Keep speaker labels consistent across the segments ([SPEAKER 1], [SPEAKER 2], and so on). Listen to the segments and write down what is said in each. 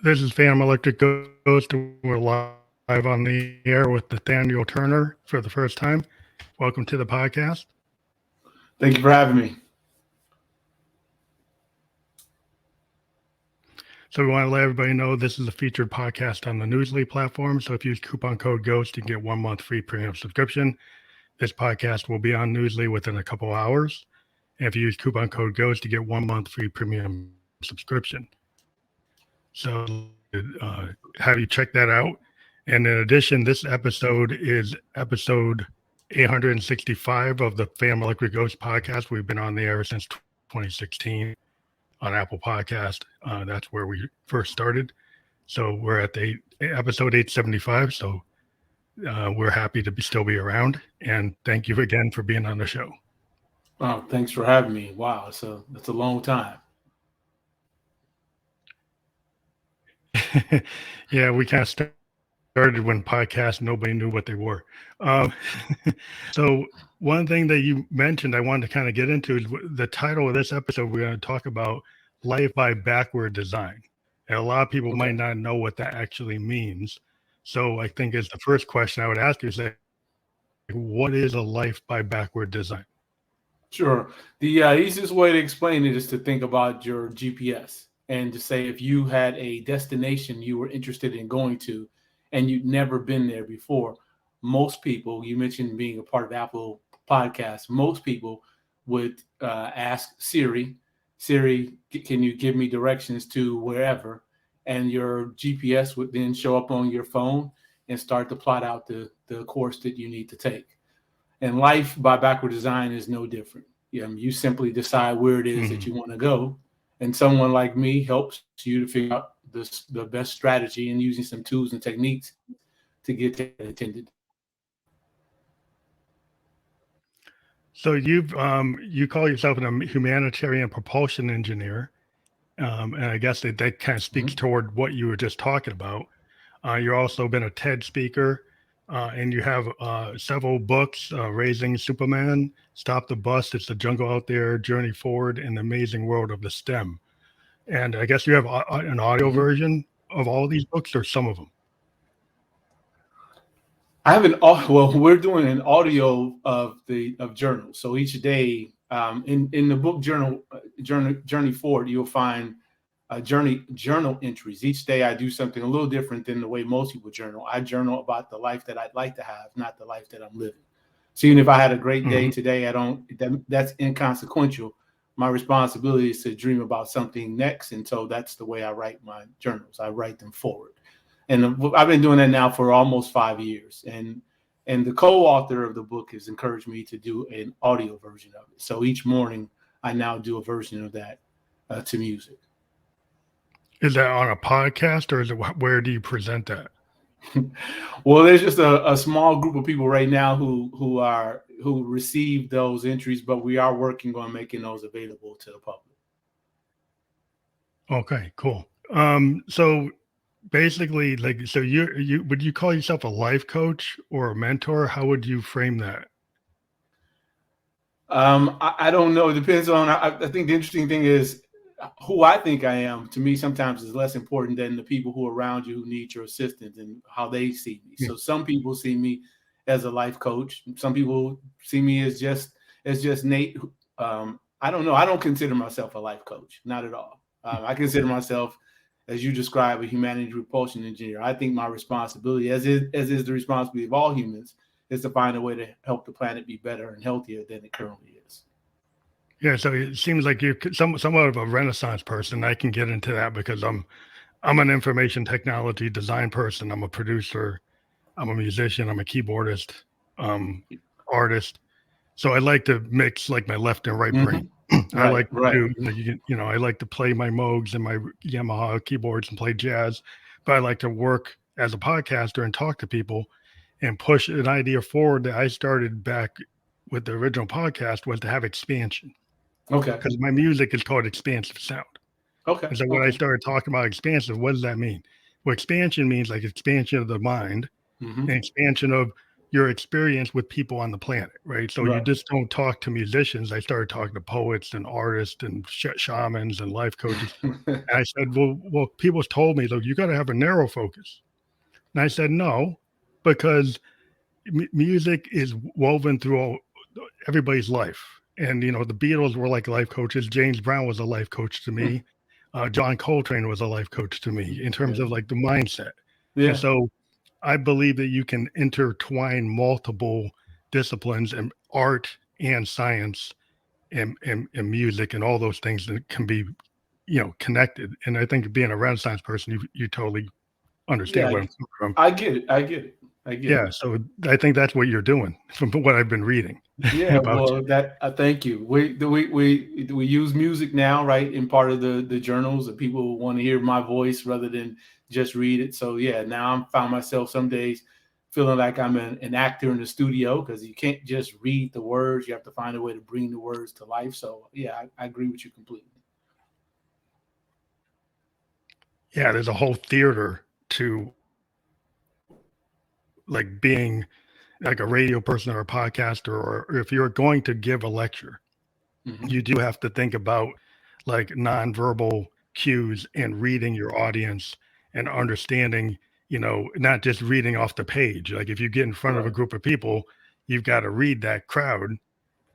[SPEAKER 1] This is Phantom Electric Ghost. We're live on the air with Nathaniel Turner for the first time. Welcome to the podcast.
[SPEAKER 2] Thank you for having me.
[SPEAKER 1] So we want to let everybody know this is a featured podcast on the Newsly platform. So if you use coupon code GHOST, you can get 1 month free premium subscription. This podcast will be on Newsly within a couple hours. And if you use coupon code GHOST, you get 1 month free premium subscription. So have you check that out? And in addition, this episode is episode 865 of the Phantom Electric Ghost podcast. We've been on the air since 2016 on Apple Podcast. That's where we first started. So we're at the episode 875. So we're happy to still be around. And thank you again for being on the show.
[SPEAKER 2] Oh, thanks for having me. Wow, it's a long time.
[SPEAKER 1] Yeah, we kind of started when podcasts, nobody knew what they were. So one thing that you mentioned I wanted to kind of get into is the title of this episode. We're going to talk about life by backward design. And a lot of people might not know what that actually means. So I think as the first question I would ask you is, what is a life by backward design?
[SPEAKER 2] Sure. The easiest way to explain it is to think about your GPS and to say if you had a destination you were interested in going to and you'd never been there before, most people, you mentioned being a part of Apple Podcasts, most people would ask Siri, can you give me directions to wherever? And your GPS would then show up on your phone and start to plot out the course that you need to take. And life by backward design is no different. You simply decide where it is that you want to go. And someone like me helps you to figure out the best strategy and using some tools and techniques to get to the intended.
[SPEAKER 1] So you call yourself a humanitarian propulsion engineer. And I guess that kind of speaks toward what you were just talking about. You've also been a TED speaker, and you have several books, Raising Superman, Stop the Bust, It's the Jungle Out There, Journey Forward, and the Amazing World of the STEM. And I guess you have an audio version of all of these books, or some of them?
[SPEAKER 2] I have we're doing an audio of journals. So each day in the book Journey Forward, you'll find journal entries. Each day I do something a little different than the way most people journal. I journal about the life that I'd like to have, not the life that I'm living. So even if I had a great day today, that's inconsequential. My responsibility is to dream about something next. And so that's the way I write my journals. I write them forward. And I've been doing that now for almost 5 years. And the co-author of the book has encouraged me to do an audio version of it. So each morning I now do a version of that to music.
[SPEAKER 1] Is that on a podcast, or where do you present that?
[SPEAKER 2] Well, there's just a small group of people right now who receive those entries, but we are working on making those available to the public.
[SPEAKER 1] Okay, cool. So basically, so you would you call yourself a life coach or a mentor? How would you frame that?
[SPEAKER 2] I don't know. It depends on. I think the interesting thing is who I think I am. To me, sometimes is less important than the people who are around you who need your assistance and how they see me. So some people see me as a life coach. Some people see me as just Nate. I don't know. I don't consider myself a life coach. Not at all. I consider myself, as you describe, a humanity propulsion engineer. I think my responsibility, as is the responsibility of all humans, is to find a way to help the planet be better and healthier than it currently is.
[SPEAKER 1] Yeah, so it seems like you're somewhat of a Renaissance person. I can get into that because I'm an information technology design person. I'm a producer. I'm a musician. I'm a keyboardist, artist. So I like to mix like my left and right brain. I like to do, I like to play my Moogs and my Yamaha keyboards and play jazz, but I like to work as a podcaster and talk to people and push an idea forward that I started back with the original podcast was to have expansion.
[SPEAKER 2] Okay.
[SPEAKER 1] Because my music is called expansive sound.
[SPEAKER 2] Okay.
[SPEAKER 1] And so when I started talking about expansive, what does that mean? Well, expansion means like expansion of the mind and expansion of your experience with people on the planet, right? So you
[SPEAKER 2] Right.
[SPEAKER 1] just don't talk to musicians. I started talking to poets and artists and shamans and life coaches. And I said, well, people told me, though, you got to have a narrow focus. And I said, no, because music is woven through everybody's life. And, the Beatles were like life coaches. James Brown was a life coach to me. John Coltrane was a life coach to me in terms
[SPEAKER 2] Yeah.
[SPEAKER 1] of like the mindset. And
[SPEAKER 2] Yeah.
[SPEAKER 1] so I believe that you can intertwine multiple disciplines and art and science and music and all those things that can be, connected. And I think being a Renaissance person, you totally understand
[SPEAKER 2] Yeah.
[SPEAKER 1] where I'm coming from.
[SPEAKER 2] I get it. I get it. I get
[SPEAKER 1] Yeah.
[SPEAKER 2] it.
[SPEAKER 1] So I think that's what you're doing from what I've been reading
[SPEAKER 2] Yeah,
[SPEAKER 1] about
[SPEAKER 2] well, that thank you. We use music now, right, in part of the journals that people want to hear my voice rather than just read it. So yeah, now I'm found myself some days feeling like I'm an actor in the studio because you can't just read the words; you have to find a way to bring the words to life. So yeah, I agree with you completely.
[SPEAKER 1] Yeah, there's a whole theater to like being like a radio person or a podcaster, or if you're going to give a lecture,
[SPEAKER 2] Hmm.
[SPEAKER 1] you do have to think about like nonverbal cues and reading your audience and understanding, not just reading off the page. Like if you get in front of a
[SPEAKER 2] Right.
[SPEAKER 1] group of people, you've got to read that crowd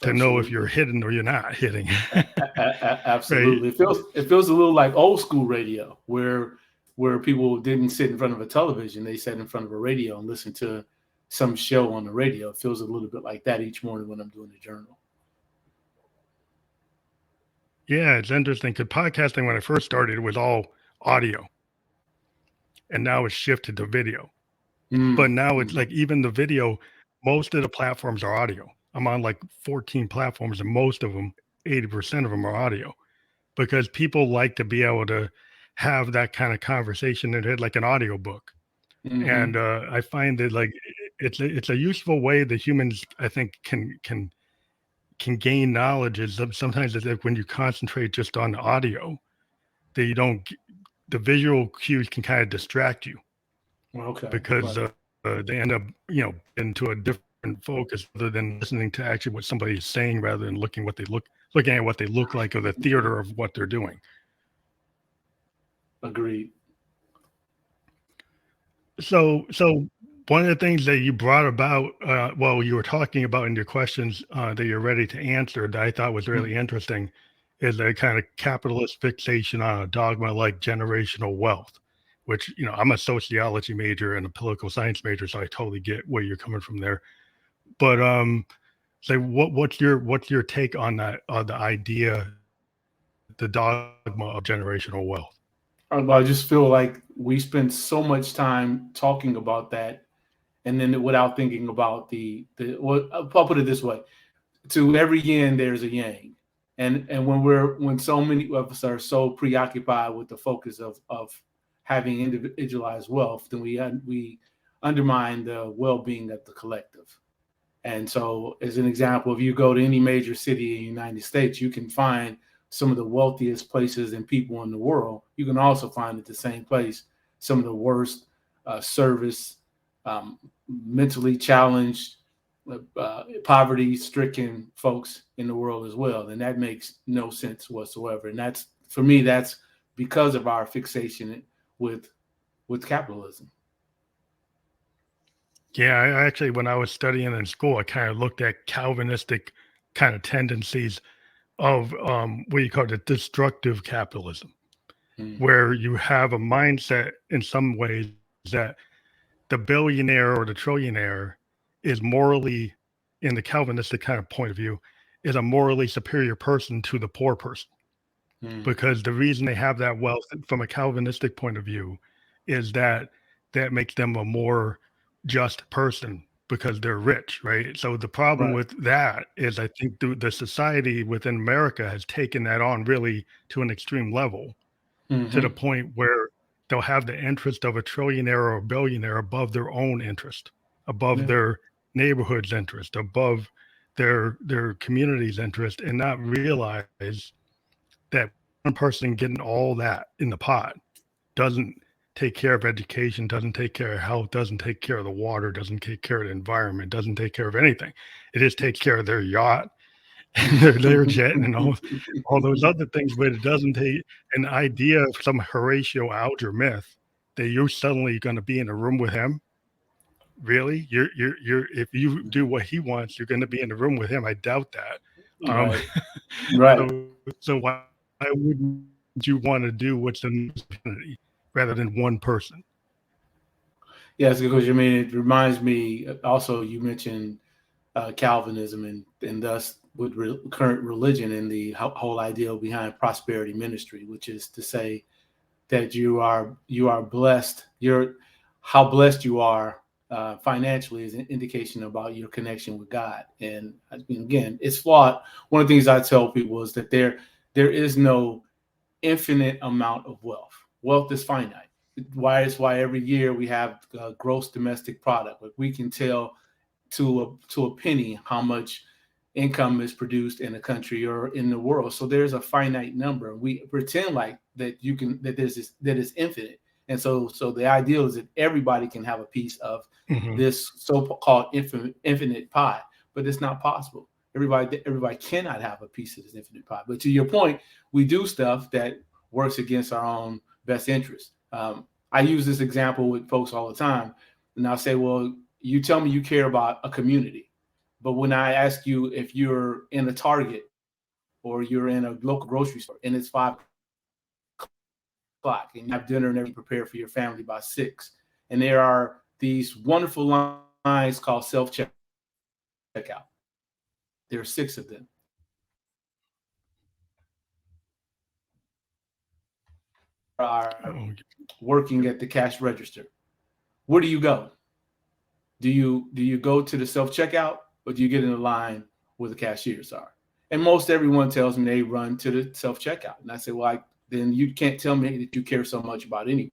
[SPEAKER 1] to know if you're
[SPEAKER 2] Absolutely.
[SPEAKER 1] hitting or you're not hitting. Right.
[SPEAKER 2] Absolutely. It feels a little like old school radio where people didn't sit in front of a television. They sat in front of a radio and listened to some show on the radio. It feels a little bit like that each morning when I'm doing the journal.
[SPEAKER 1] Yeah, it's interesting because podcasting, when I first started, it was all audio and now it's shifted to video. But
[SPEAKER 2] Mm,
[SPEAKER 1] now it's
[SPEAKER 2] mm,
[SPEAKER 1] like even the video, most of the platforms are audio. I'm on like 14 platforms and most of them, 80% of them are audio because people like to be able to have that kind of conversation in it like an audio book. And
[SPEAKER 2] hmm.
[SPEAKER 1] I find that like it's a useful way that humans I think can gain knowledge is sometimes it's like when you concentrate just on audio that you don't the visual cues can kind of distract you
[SPEAKER 2] Okay.
[SPEAKER 1] because
[SPEAKER 2] Right.
[SPEAKER 1] they end up, into a different focus other than listening to actually what somebody is saying rather than looking at what they look like or the theater of what they're doing.
[SPEAKER 2] Agreed.
[SPEAKER 1] So one of the things that you brought about, well, you were talking about in your questions that you're ready to answer that I thought was
[SPEAKER 2] Mm,
[SPEAKER 1] really interesting is a kind of capitalist fixation on a dogma like generational wealth, which, I'm a sociology major and a political science major, so I totally get where you're coming from there. But so what's your take on that the idea, the dogma of generational wealth?
[SPEAKER 2] I just feel like we spend so much time talking about that, and then without thinking about the. Well, I'll put it this way: to every yin there's a yang, and when so many of us are so preoccupied with the focus of having individualized wealth, then we undermine the well-being of the collective. And so, as an example, if you go to any major city in the United States, you can find some of the wealthiest places and people in the world. You can also find at the same place some of the worst service, mentally challenged, poverty-stricken folks in the world as well. And that makes no sense whatsoever. And that's for me, that's because of our fixation with capitalism.
[SPEAKER 1] Yeah, I actually, when I was studying in school, I kind of looked at Calvinistic kind of tendencies of what you call it, destructive capitalism,
[SPEAKER 2] Mm,
[SPEAKER 1] where you have a mindset in some ways that the billionaire or the trillionaire is morally, in the Calvinistic kind of point of view, is a morally superior person to the poor person.
[SPEAKER 2] mm,
[SPEAKER 1] Because the reason they have that wealth from a Calvinistic point of view is that makes them a more just person because they're rich, right? So the problem
[SPEAKER 2] right.
[SPEAKER 1] with that is I think the society within America has taken that on really to an extreme level to the
[SPEAKER 2] Hmm.
[SPEAKER 1] point where they'll have the interest of a trillionaire or a billionaire above their own interest, above
[SPEAKER 2] Yeah.
[SPEAKER 1] their neighborhood's interest, above their community's interest, and not realize that one person getting all that in the pot doesn't take care of education, doesn't take care of health, doesn't take care of the water, doesn't take care of the environment, doesn't take care of anything. It just takes care of their yacht and their jet and all those other things, but it doesn't take an idea of some Horatio Alger myth that you're suddenly going to be in a room with him. Really? You're if you do what he wants, you're going to be in the room with him. I doubt that. Um,
[SPEAKER 2] Right. Right.
[SPEAKER 1] so why wouldn't you want to do what's in the community rather than one person?
[SPEAKER 2] Yes, because I mean, it reminds me also, you mentioned Calvinism and thus with current religion and the whole idea behind prosperity ministry, which is to say that you are blessed. How blessed you are financially is an indication about your connection with God. And I mean, again, it's flawed. One of the things I tell people is that there is no infinite amount of wealth. Wealth is finite. Why every year we have gross domestic product. Like we can tell to a penny how much income is produced in a country or in the world. So there's a finite number. We pretend like that is infinite. And so the ideal is that everybody can have a piece of
[SPEAKER 1] Mhm.
[SPEAKER 2] this so-called infinite pie, but it's not possible. Everybody cannot have a piece of this infinite pie. But to your point, we do stuff that works against our own best interest. I use this example with folks all the time, and I'll say, well, you tell me you care about a community, but when I ask you if you're in a Target or you're in a local grocery store and it's 5 o'clock and you have dinner and everything prepared for your family by 6, and there are these wonderful lines called self-checkout. There are 6 of them. Are
[SPEAKER 1] Oh,
[SPEAKER 2] working at the cash register. Where do you go? Do you go to the self checkout or do you get in the line where the cashiers are? And most everyone tells me they run to the self checkout. And I say, well, then you can't tell me that you care so much about anyone,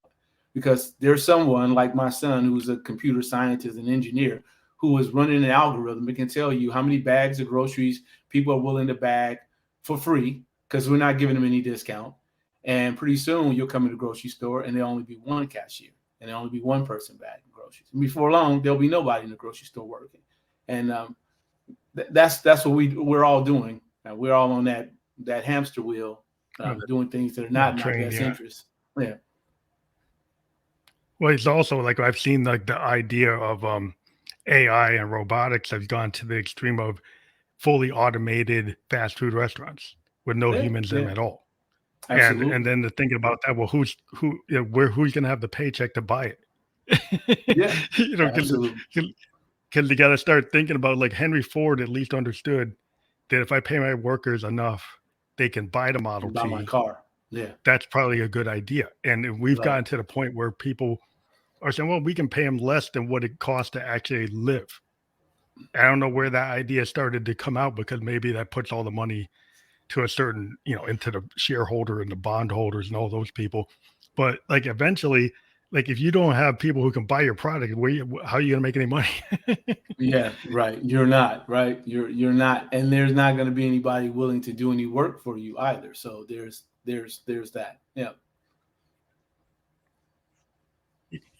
[SPEAKER 2] because there's someone like my son who's a computer scientist and engineer who is running an algorithm that can tell you how many bags of groceries people are willing to bag for free because we're not giving them any discount. And pretty soon you'll come to the grocery store and there'll only be one cashier and there'll only be one person bagging groceries. And before long, there'll be nobody in the grocery store working. And that's what we're all doing. We're all on that hamster wheel, doing things that are not
[SPEAKER 1] that
[SPEAKER 2] in our
[SPEAKER 1] train,
[SPEAKER 2] best
[SPEAKER 1] yeah.
[SPEAKER 2] interest. Yeah.
[SPEAKER 1] Well, it's also like I've seen like the idea of AI and robotics has gone to the extreme of fully automated fast food restaurants with no
[SPEAKER 2] Yeah.
[SPEAKER 1] humans in them
[SPEAKER 2] Yeah.
[SPEAKER 1] at all. And
[SPEAKER 2] Absolutely.
[SPEAKER 1] then the thinking about that, well, who's gonna have the paycheck to buy it?
[SPEAKER 2] Yeah.
[SPEAKER 1] You know,
[SPEAKER 2] Absolutely.
[SPEAKER 1] because you got to start thinking about like Henry Ford at least understood that if I pay my workers enough, they can buy the Model
[SPEAKER 2] By my
[SPEAKER 1] T.
[SPEAKER 2] car. Yeah.
[SPEAKER 1] That's probably a good idea. And we've
[SPEAKER 2] Right.
[SPEAKER 1] gotten to the point where people are saying, well, we can pay them less than what it costs to actually live. I don't know where that idea started to come out because maybe that puts all the money to a certain, into the shareholder and the bondholders and all those people. But like eventually, like if you don't have people who can buy your product, how are you going to make any money?
[SPEAKER 2] Yeah. Right. You're not right. You're not, and there's not going to be anybody willing to do any work for you either. So there's that. Yeah.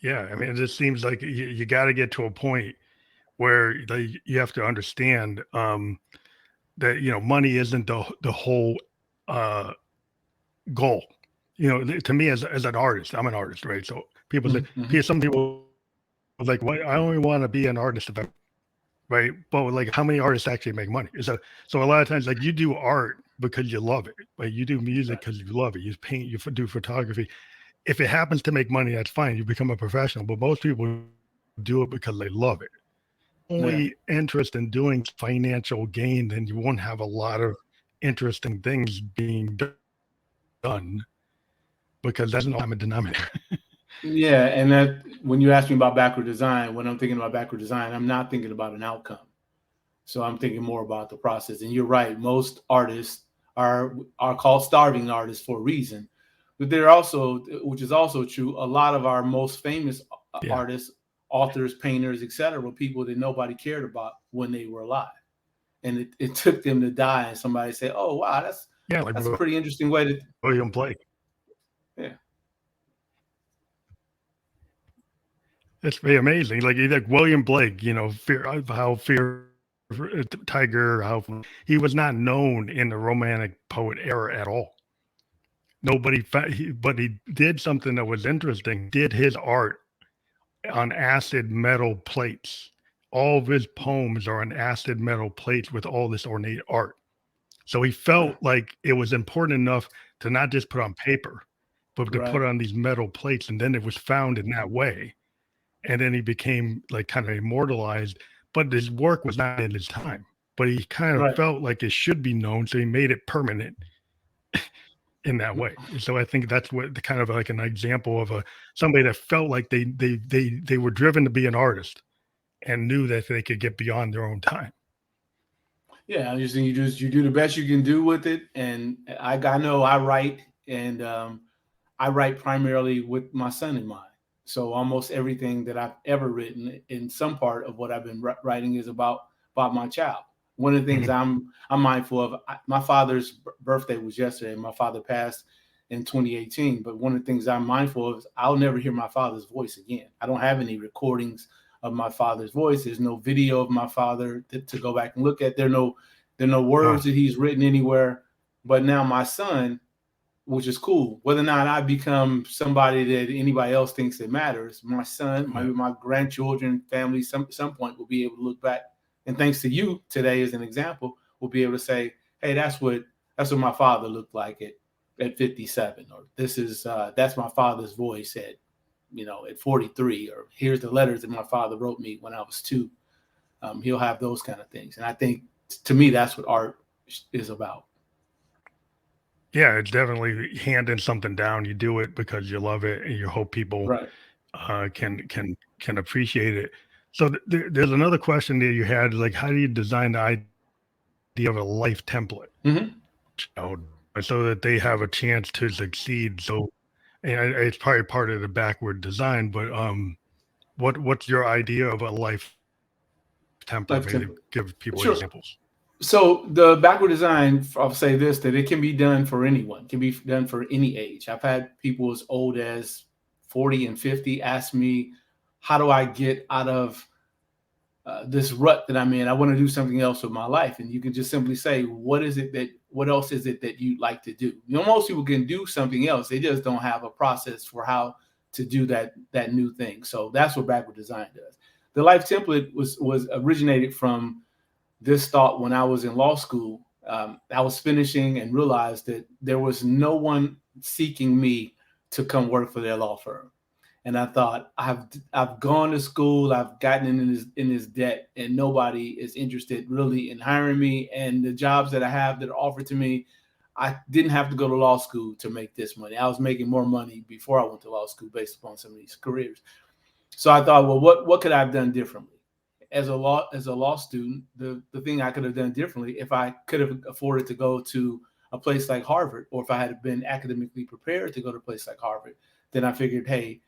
[SPEAKER 1] Yeah, I mean, it just seems like you got to get to a point where you have to understand that money isn't the whole uh, goal. To me as an artist, I'm an artist, right? So people say,
[SPEAKER 2] Mm-hmm.
[SPEAKER 1] some people are like, "Why I only want to be an artist if I," right? But like, how many artists actually make money? So a lot of times, like you do art because you love it, right? You do music
[SPEAKER 2] Right.
[SPEAKER 1] because you love it. You paint, do photography. If it happens to make money, that's fine. You become a professional. But most people do it because they love it.
[SPEAKER 2] Yeah.
[SPEAKER 1] Only interest in doing financial gain, then you won't have a lot of interesting things being done because that's no common denominator.
[SPEAKER 2] Yeah. And that when you ask me about backward design, when I'm thinking about backward design, I'm not thinking about an outcome. So I'm thinking more about the process. And you're right. Most artists are called starving artists for a reason. But they're also, which is also true, a lot of our most famous
[SPEAKER 1] Yeah,
[SPEAKER 2] artists, authors, painters, etc., were people that nobody cared about when they were alive. And it took them to die and somebody say, oh wow,
[SPEAKER 1] yeah, like
[SPEAKER 2] that's a pretty interesting way to.
[SPEAKER 1] William Blake.
[SPEAKER 2] Yeah.
[SPEAKER 1] It's very amazing. Like William Blake, fear tiger, how he was not known in the romantic poet era at all. But he did something that was interesting. Did his art on acid metal plates. All of his poems are on acid metal plates with all this ornate art. So he felt like it was important enough to not just put on paper, but to put
[SPEAKER 2] Right,
[SPEAKER 1] on these metal plates. And then it was found in that way. And then he became like kind of immortalized, but his work was not in his time. But he kind of
[SPEAKER 2] right.
[SPEAKER 1] felt like it should be known, so he made it permanent in that way. So I think that's what the kind of like an example of a somebody that felt like they were driven to be an artist and knew that they could get beyond their own time.
[SPEAKER 2] Yeah, I just think you do the best you can do with it. And I know I write, and I write primarily with my son in mind. So almost everything that I've ever written, in some part of what I've been writing, is about my child. One of the things
[SPEAKER 1] Mhm.
[SPEAKER 2] I'm mindful of. My father's birthday was yesterday. My father passed in 2018. But one of the things I'm mindful of is I'll never hear my father's voice again. I don't have any recordings of my father's voice. There's no video of my father to go back and look at. There are no
[SPEAKER 1] Wow.
[SPEAKER 2] words that he's written anywhere. But now my son, which is cool. Whether or not I become somebody that anybody else thinks that matters, my son,
[SPEAKER 1] Yeah.
[SPEAKER 2] maybe my grandchildren, family, some point will be able to look back, and thanks to you today as an example, will be able to say, "Hey, that's what my father looked like at 57," or that's my father's voice at 43, or here's the letters that my father wrote me when I was 2. He'll have those kind of things, and I think to me that's what art is about.
[SPEAKER 1] Yeah, it's definitely handing something down. You do it because you love it and you hope people
[SPEAKER 2] Right.
[SPEAKER 1] can appreciate it. So there's another question that you had, like, how do you design the idea of a life template,
[SPEAKER 2] Hmm.
[SPEAKER 1] you so that they have a chance to succeed? So, and it's probably part of the backward design, but what's your idea of a life template?
[SPEAKER 2] Life
[SPEAKER 1] Maybe
[SPEAKER 2] template.
[SPEAKER 1] give people
[SPEAKER 2] Sure.
[SPEAKER 1] examples.
[SPEAKER 2] So the backward design, I'll say this, that it can be done for anyone, can be done for any age. I've had people as old as 40 and 50 ask me, how do I get out of this rut that I'm in? I want to do something else with my life. And you can just simply say, what else is it that you'd like to do? Most people can do something else. They just don't have a process for how to do that new thing. So that's what backward design does. The life template was originated from this thought when I was in law school. I was finishing and realized that there was no one seeking me to come work for their law firm. And I thought, I've gone to school, I've gotten in this debt, and nobody is interested really in hiring me. And the jobs that I have that are offered to me, I didn't have to go to law school to make this money. I was making more money before I went to law school based upon some of these careers. So I thought, well, what could I have done differently? As a law student, the thing I could have done differently, if I could have afforded to go to a place like Harvard, or if I had been academically prepared to go to a place like Harvard, then I figured, hey,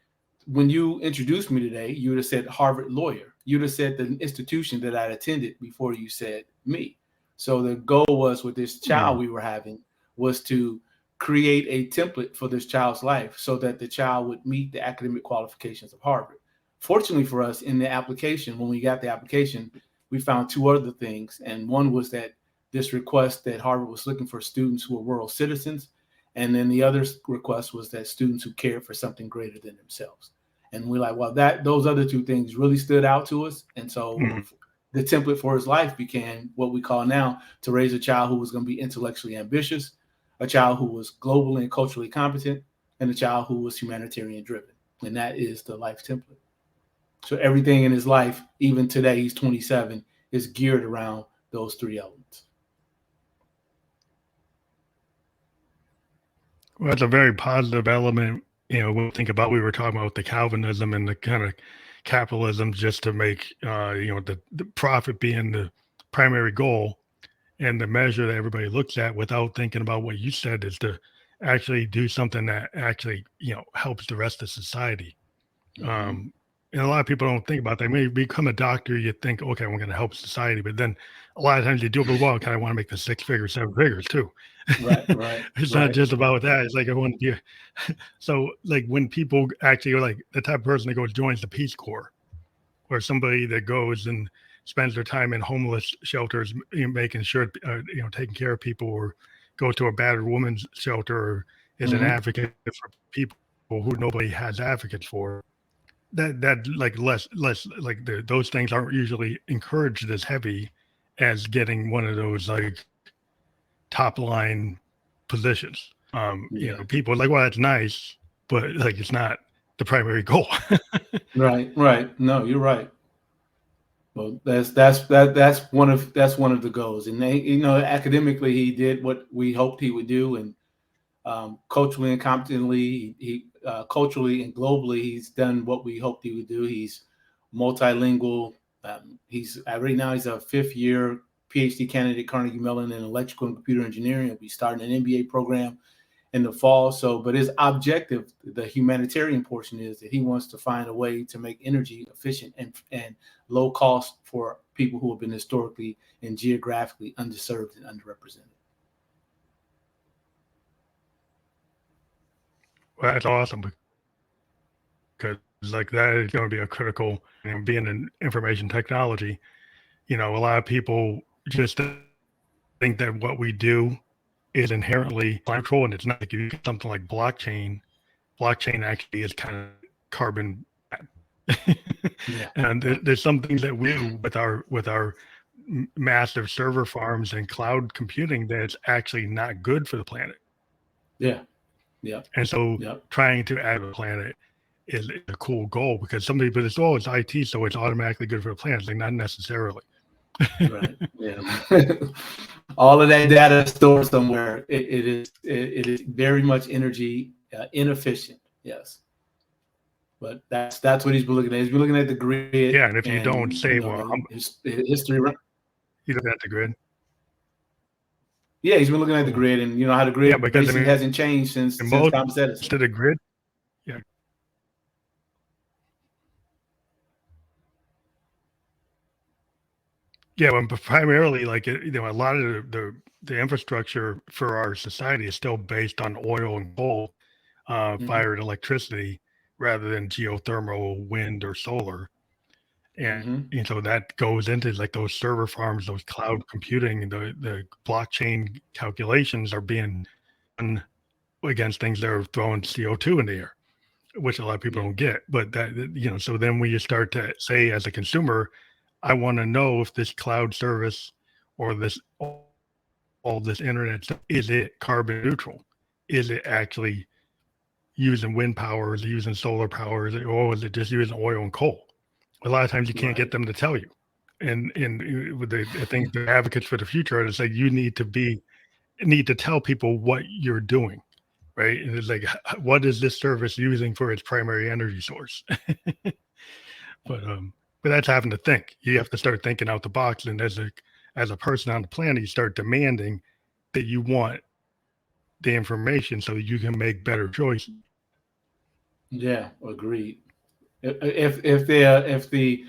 [SPEAKER 2] when you introduced me today, you would have said Harvard lawyer. You'd have said the institution that I'd attended before you said me. So the goal was, with this child
[SPEAKER 1] Mm,
[SPEAKER 2] we were having, was to create a template for this child's life so that the child would meet the academic qualifications of Harvard. Fortunately for us, in the application, when we got the application, we found two other things. And one was that this request that Harvard was looking for students who were world citizens. And then the other request was that students who cared for something greater than themselves. And we're like, well, those other two things really stood out to us. And so
[SPEAKER 1] mm.
[SPEAKER 2] the template for his life became what we call now to raise a child who was going to be intellectually ambitious, a child who was globally and culturally competent, and a child who was humanitarian driven. And that is the life template. So everything in his life, even today, he's 27, is geared around those three elements.
[SPEAKER 1] Well, that's a very positive element. When we think about, we were talking about the Calvinism and the kind of capitalism just to make, the profit being the primary goal and the measure that everybody looks at without thinking about what you said is to actually do something that actually, helps the rest of society.
[SPEAKER 2] Mm-hmm.
[SPEAKER 1] Um, and a lot of people don't think about that. When you become a doctor, you think, okay, we're going to help society. But then a lot of times you do it, well, kind of want to make the 6 figures, 7 figures too.
[SPEAKER 2] Right, right,
[SPEAKER 1] It's not
[SPEAKER 2] right.
[SPEAKER 1] just about that. It's like I want to be. So like when people actually are like the type of person that goes joins the Peace Corps, or somebody that goes and spends their time in homeless shelters, making sure taking care of people, or go to a battered woman's shelter, or is an
[SPEAKER 2] Hmm.
[SPEAKER 1] advocate for people who nobody has advocates for. That like less like those things aren't usually encouraged as heavy as getting one of those like top line positions.
[SPEAKER 2] Yeah.
[SPEAKER 1] People are like, well, that's nice, but like it's not the primary goal.
[SPEAKER 2] Right, right. No, you're right. Well, that's one of the goals, and academically he did what we hoped he would do, and culturally and competently, he culturally and globally, he's done what we hoped he would do. He's multilingual. He's right now he's a fifth year PhD candidate at Carnegie Mellon in electrical and computer engineering. He'll be starting an MBA program in the fall. So, but his objective, the humanitarian portion, is that he wants to find a way to make energy efficient and low cost for people who have been historically and geographically underserved and underrepresented.
[SPEAKER 1] Well, that's awesome because like that is going to be a critical, being in information technology. A lot of people just think that what we do is inherently climate control, and it's not. Like you get something like blockchain actually is kind of carbon
[SPEAKER 2] Yeah,
[SPEAKER 1] and
[SPEAKER 2] yeah,
[SPEAKER 1] there's some things that we do with our massive server farms and cloud computing that's actually not good for the planet.
[SPEAKER 2] yeah, yeah,
[SPEAKER 1] And so
[SPEAKER 2] yeah.
[SPEAKER 1] trying to add a planet is a cool goal, because some people it's, oh, it's IT, so it's automatically good for the planet. It's like not necessarily.
[SPEAKER 2] Right. Yeah. All of that data is stored somewhere. It is very much energy inefficient. Yes. But that's what he's been looking at. He's been looking at the grid
[SPEAKER 1] Yeah, and if you don't
[SPEAKER 2] and
[SPEAKER 1] say, well,
[SPEAKER 2] his history.
[SPEAKER 1] you don't have to grid.
[SPEAKER 2] Yeah, he's been looking at the
[SPEAKER 1] Cool.
[SPEAKER 2] grid, and how the
[SPEAKER 1] Yeah,
[SPEAKER 2] grid
[SPEAKER 1] because I
[SPEAKER 2] basically
[SPEAKER 1] mean,
[SPEAKER 2] hasn't changed since
[SPEAKER 1] most
[SPEAKER 2] Thomas Edison.
[SPEAKER 1] of the grid, yeah, yeah, but primarily like a lot of the infrastructure for our society is still based on oil and coal
[SPEAKER 2] Hmm.
[SPEAKER 1] fired electricity rather than geothermal, wind, or solar. And,
[SPEAKER 2] Hmm.
[SPEAKER 1] so that goes into like those server farms, those cloud computing, and the blockchain calculations are being done against things that are throwing CO2 in the air, which a lot of people
[SPEAKER 2] Yeah.
[SPEAKER 1] don't get. But so then when you start to say as a consumer, I want to know if this cloud service or all this internet stuff, is it carbon neutral? Is it actually using wind power? Is it using solar power? Or is it just using oil and coal? A lot of times you can't get
[SPEAKER 2] Right.
[SPEAKER 1] them to tell you. And with I think the advocates for the future are to say you need to tell people what you're doing, right? And it's like, what is this service using for its primary energy source? But that's having to think. You have to start thinking out the box, and as a person on the planet, you start demanding that you want the information so you can make better choices.
[SPEAKER 2] Yeah. Agreed. If the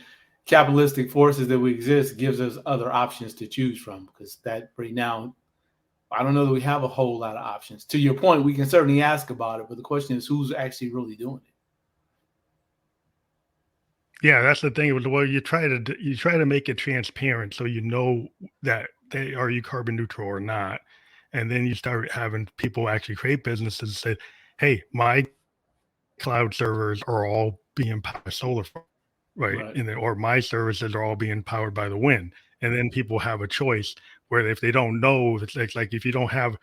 [SPEAKER 2] capitalistic forces that we exist gives us other options to choose from, because that right now I don't know that we have a whole lot of options. To your point, we can certainly ask about it, but the question is who's actually really doing it.
[SPEAKER 1] Yeah, that's the thing. Well, you try to make it transparent so you know that they are you carbon neutral or not, and then you start having people actually create businesses say, "Hey, my cloud servers are all being powered by solar, right?
[SPEAKER 2] Right.
[SPEAKER 1] And or my services are all being powered by the wind." And then people have a choice where if they don't know, it's like if you don't have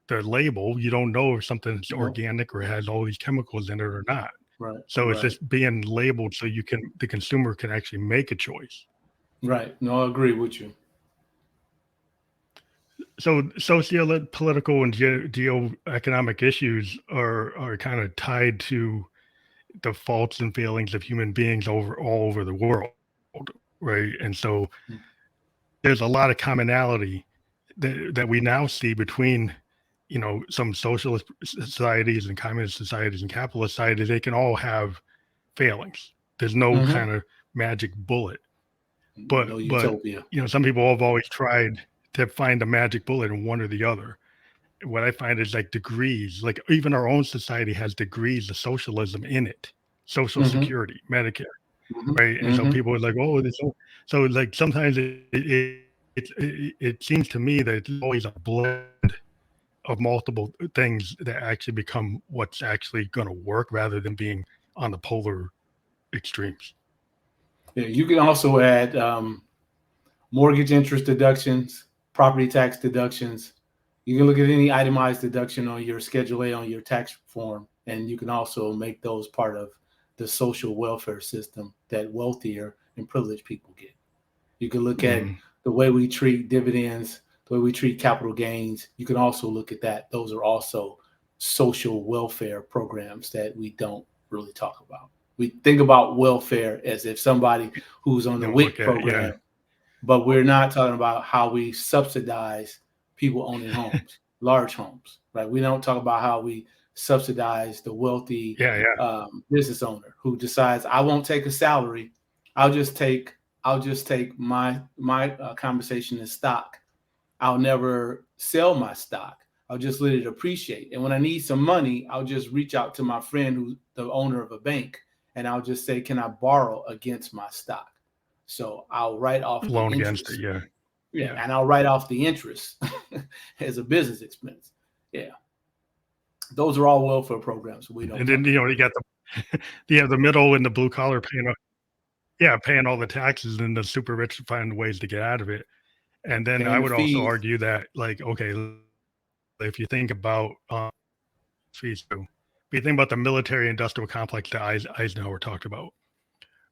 [SPEAKER 1] the label, you don't know if something's
[SPEAKER 2] No.
[SPEAKER 1] organic or has all these chemicals in it or not.
[SPEAKER 2] Right.
[SPEAKER 1] So it's
[SPEAKER 2] Right.
[SPEAKER 1] just being labeled so the consumer can actually make a choice.
[SPEAKER 2] Right. No, I agree with you.
[SPEAKER 1] So socio-political and geoeconomic issues are kind of tied to the faults and failings of human beings all over the world, right? And so there's a lot of commonality that we now see between some socialist societies and communist societies and capitalist societies. They can all have failings. There's no
[SPEAKER 2] Hmm.
[SPEAKER 1] kind of magic bullet. But
[SPEAKER 2] No utopia.
[SPEAKER 1] some people have always tried to find a magic bullet in one or the other. what I find is like degrees, like even our own society has degrees of socialism in it. Social
[SPEAKER 2] Mm-hmm.
[SPEAKER 1] Security, Medicare,
[SPEAKER 2] Mm-hmm.
[SPEAKER 1] right? And so
[SPEAKER 2] Mm-hmm.
[SPEAKER 1] people are like, oh, this, so like sometimes it seems to me that it's always a blend of multiple things that actually become what's actually going to work rather than being on the polar extremes.
[SPEAKER 2] Yeah, you can also add mortgage interest deductions, property tax deductions. You can look at any itemized deduction on your Schedule A on your tax form, and you can also make those part of the social welfare system that wealthier and privileged people get. You can look at
[SPEAKER 1] Hmm.
[SPEAKER 2] the way we treat dividends, the way we treat capital gains. You can also look at that. Those are also social welfare programs that we don't really talk about. We think about welfare as if somebody who's on the
[SPEAKER 1] Don't look
[SPEAKER 2] WIC
[SPEAKER 1] at, yeah,
[SPEAKER 2] program, but we're not talking about how we subsidize people owning homes, large homes, right? We don't talk about how we subsidize the wealthy
[SPEAKER 1] yeah, yeah.
[SPEAKER 2] business owner who decides I won't take a salary. I'll just take my compensation in stock. I'll never sell my stock. I'll just let it appreciate. And when I need some money, I'll just reach out to my friend who's the owner of a bank, and I'll just say, "Can I borrow against my stock?" So I'll write off the
[SPEAKER 1] Loan against it,
[SPEAKER 2] interest.
[SPEAKER 1] yeah,
[SPEAKER 2] Yeah,
[SPEAKER 1] yeah.
[SPEAKER 2] and I'll write off the interest as a business expense. Yeah, those are all welfare programs we don't
[SPEAKER 1] And then
[SPEAKER 2] talk about.
[SPEAKER 1] you got the you have the middle and the blue collar paying, yeah, paying all the taxes, and the super rich find ways to get out of it. And then I
[SPEAKER 2] Paying the
[SPEAKER 1] would also
[SPEAKER 2] fees.
[SPEAKER 1] argue that, like, okay, if you think about fees too, if you think about the military industrial complex that Eisenhower talked about,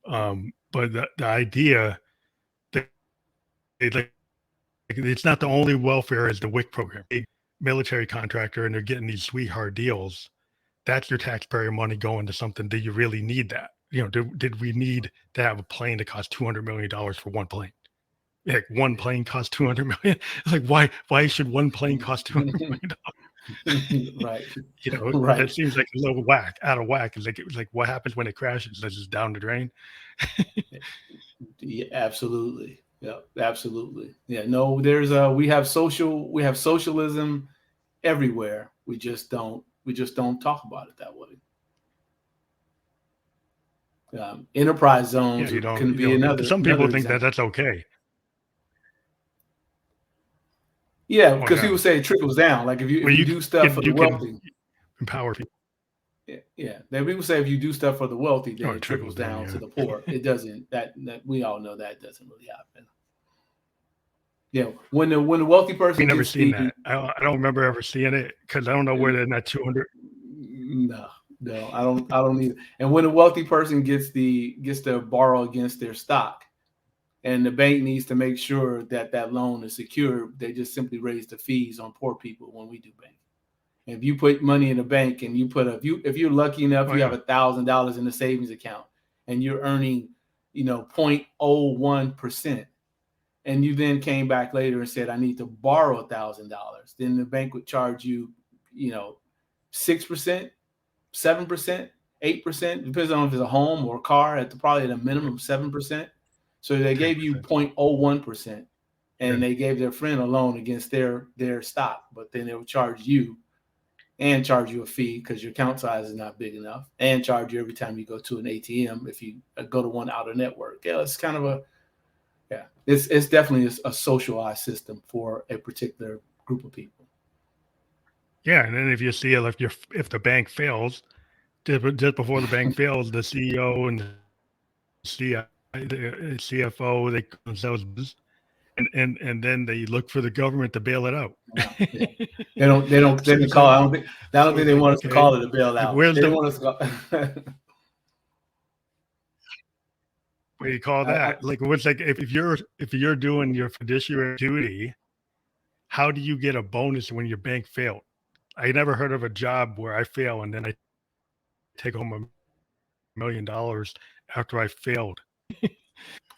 [SPEAKER 1] but the idea that like it's not the only welfare as the WIC program. A military contractor, and they're getting these sweetheart deals. That's your taxpayer money going to something. Do you really need that? Did we need to have a plane that cost $200 million for one plane? Like one plane costs 200 million. It's like why should one plane cost $200 million?
[SPEAKER 2] Right,
[SPEAKER 1] That
[SPEAKER 2] right.
[SPEAKER 1] seems like a little out of whack. It was like what happens when it crashes? It's just down the drain.
[SPEAKER 2] Yeah, absolutely. Yeah, absolutely. Yeah, no, we have socialism everywhere. We just don't talk about it that way. Enterprise
[SPEAKER 1] Yeah,
[SPEAKER 2] zones
[SPEAKER 1] you don't.
[SPEAKER 2] can be
[SPEAKER 1] Some people
[SPEAKER 2] another
[SPEAKER 1] think that
[SPEAKER 2] example.
[SPEAKER 1] that's okay.
[SPEAKER 2] Yeah,
[SPEAKER 1] Oh
[SPEAKER 2] because people
[SPEAKER 1] yeah.
[SPEAKER 2] say it trickles down. Like
[SPEAKER 1] Well,
[SPEAKER 2] if you do stuff for the
[SPEAKER 1] you can
[SPEAKER 2] wealthy,
[SPEAKER 1] empower people.
[SPEAKER 2] yeah, yeah. Then people say if you do stuff for the wealthy,
[SPEAKER 1] Oh,
[SPEAKER 2] then
[SPEAKER 1] it
[SPEAKER 2] it
[SPEAKER 1] trickles
[SPEAKER 2] trickles
[SPEAKER 1] down.
[SPEAKER 2] down to
[SPEAKER 1] Yeah.
[SPEAKER 2] the poor. It doesn't. That we all know that doesn't really happen. Yeah, when the wealthy
[SPEAKER 1] We
[SPEAKER 2] person
[SPEAKER 1] never
[SPEAKER 2] gets
[SPEAKER 1] seen
[SPEAKER 2] the
[SPEAKER 1] that. I don't remember ever seeing it because I don't know where they're in that 200.
[SPEAKER 2] no, no, I don't need it. And when a wealthy person gets to borrow against their stock, and the bank needs to make sure that that loan is secure, they just simply raise the fees on poor people when we do bank. If you put money in a bank and you put if you're lucky enough
[SPEAKER 1] Oh
[SPEAKER 2] you have
[SPEAKER 1] yeah.
[SPEAKER 2] $1,000 in the savings account and you're earning 0.01%, and you then came back later and said I need to borrow $1,000, then the bank would charge you 6%, 7%, 8%, depends on if it's a home or a car, probably at a minimum 7%. So they gave you
[SPEAKER 1] 10%.
[SPEAKER 2] 0.01%,
[SPEAKER 1] Yeah.
[SPEAKER 2] and they gave their friend a loan against their stock, but then they would charge you and charge you a fee because your account size is not big enough, and charge you every time you go to an ATM if you go to one out of network. Yeah, it's kind of it's definitely a socialized system for a particular group of people.
[SPEAKER 1] Yeah. And then if you see if the bank fails, just before the bank fails, the CEO and the CFO, they call themselves, and then they look for the government to bail it out.
[SPEAKER 2] Wow. Yeah. They
[SPEAKER 1] So
[SPEAKER 2] didn't
[SPEAKER 1] it's
[SPEAKER 2] call.
[SPEAKER 1] like,
[SPEAKER 2] I don't think they want us to
[SPEAKER 1] okay,
[SPEAKER 2] call it a
[SPEAKER 1] like
[SPEAKER 2] bailout.
[SPEAKER 1] where's
[SPEAKER 2] They didn't
[SPEAKER 1] the
[SPEAKER 2] want us to call.
[SPEAKER 1] what do you call
[SPEAKER 2] I,
[SPEAKER 1] that? Like what's like if you're doing your fiduciary duty, how do you get a bonus when your bank failed? I never heard of a job where I fail and then I take home $1 million after I failed.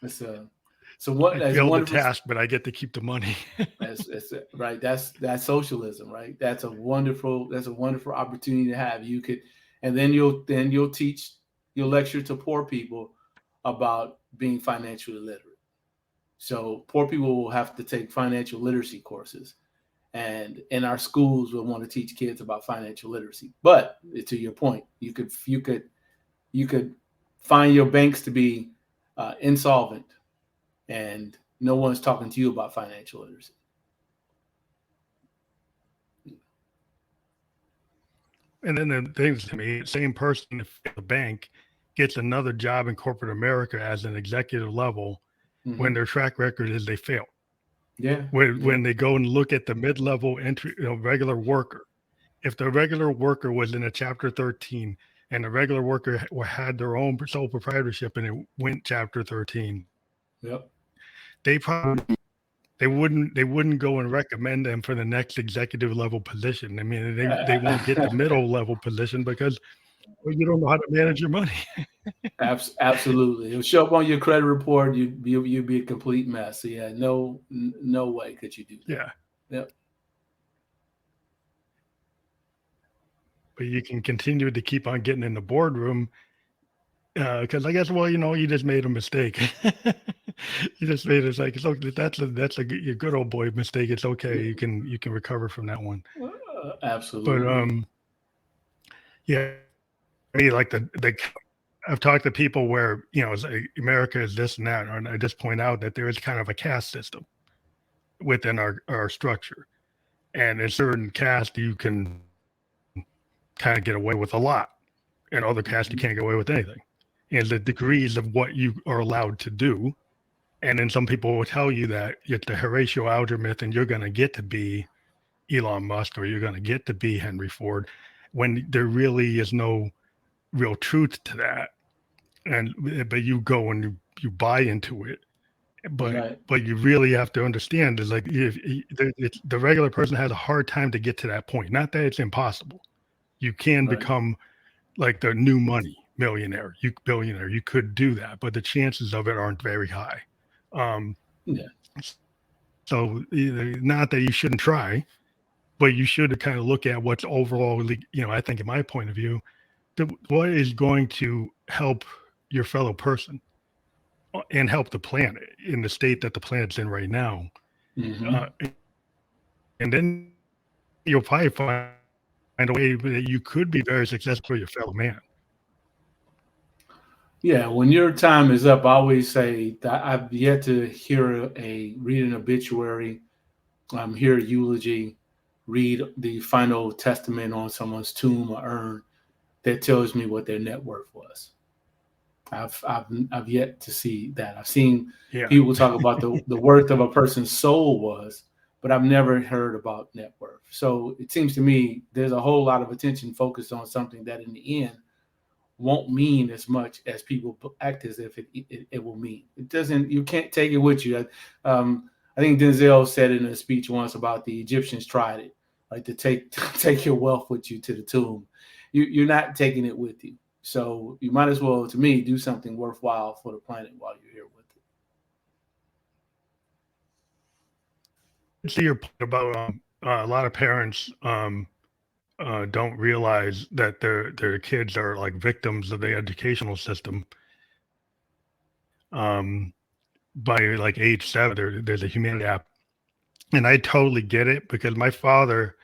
[SPEAKER 2] it's a so what
[SPEAKER 1] I
[SPEAKER 2] as a
[SPEAKER 1] failed the
[SPEAKER 2] wonderful
[SPEAKER 1] task, but I get to keep the money.
[SPEAKER 2] that's right. That's socialism, right? That's a wonderful opportunity to have. You could, and then you'll lecture to poor people about being financially literate. So poor people will have to take financial literacy courses, and in our schools will want to teach kids about financial literacy. But to your point, you could find your banks to be insolvent, and no one's talking to you about financial literacy.
[SPEAKER 1] And then the things to me, same person if the bank gets another job in corporate America as an executive level when
[SPEAKER 2] Mm-hmm.
[SPEAKER 1] their track record is they fail.
[SPEAKER 2] Yeah,
[SPEAKER 1] When
[SPEAKER 2] yeah,
[SPEAKER 1] when they go and look at the mid-level entry, regular worker, if the regular worker was in a Chapter 13 and the regular worker had their own sole proprietorship and it went Chapter 13,
[SPEAKER 2] yep.
[SPEAKER 1] they probably they wouldn't go and recommend them for the next executive level position. I mean, they won't get the middle level position because well, you don't know how to manage your money.
[SPEAKER 2] Absolutely. It'll show up on your credit report. You'd be a complete mess. So yeah, no way could you do that.
[SPEAKER 1] Yeah,
[SPEAKER 2] Yep.
[SPEAKER 1] but you can continue to keep on getting in the boardroom because I guess well, you just made a mistake. You just made it's like it's okay. That's a your good old boy mistake. It's okay. You can recover from that one. But
[SPEAKER 2] Absolutely.
[SPEAKER 1] yeah, I mean, like the I've talked to people where it's like America is this and that, and I just point out that there is kind of a caste system within our structure, and in certain caste you can kind of get away with a lot, and other castes you can't get away with anything, and the degrees of what you are allowed to do. And then some people will tell you that it's the Horatio Alger myth, and you're going to get to be Elon Musk or you're going to get to be Henry Ford, when there really is no real truth to that. And but you go and you buy into it, but
[SPEAKER 2] Right.
[SPEAKER 1] but you really have to understand is like if the regular person has a hard time to get to that point. Not that it's impossible. You can
[SPEAKER 2] Right.
[SPEAKER 1] become like the new money millionaire, you billionaire. You could do that, but the chances of it aren't very high. Um,
[SPEAKER 2] Yeah.
[SPEAKER 1] so not that you shouldn't try, but you should kind of look at what's overall, I think in my point of view, what is going to help your fellow person and help the planet in the state that the planet's in right now.
[SPEAKER 2] Hmm.
[SPEAKER 1] Uh, and then you'll probably find a way that you could be very successful for your fellow man.
[SPEAKER 2] Yeah. When your time is up, I always say that I've yet to hear read an obituary, hear a eulogy, read the final testament on someone's tomb or urn that tells me what their net worth was. I've yet to see that. I've seen
[SPEAKER 1] Yeah.
[SPEAKER 2] people talk about the worth of a person's soul was, but I've never heard about net worth. So it seems to me there's a whole lot of attention focused on something that in the end won't mean as much as people act as if it will mean. It doesn't. You can't take it with you. I think Denzel said in a speech once about the Egyptians tried it, like to take take your wealth with you to the tomb. You're not taking it with you. So you might as well, to me, do something worthwhile for the planet while you're here with it.
[SPEAKER 1] See your point about a lot of parents don't realize that their kids are like victims of the educational system. Um, by like age 7, there's a humanity app, and I totally get it because my father,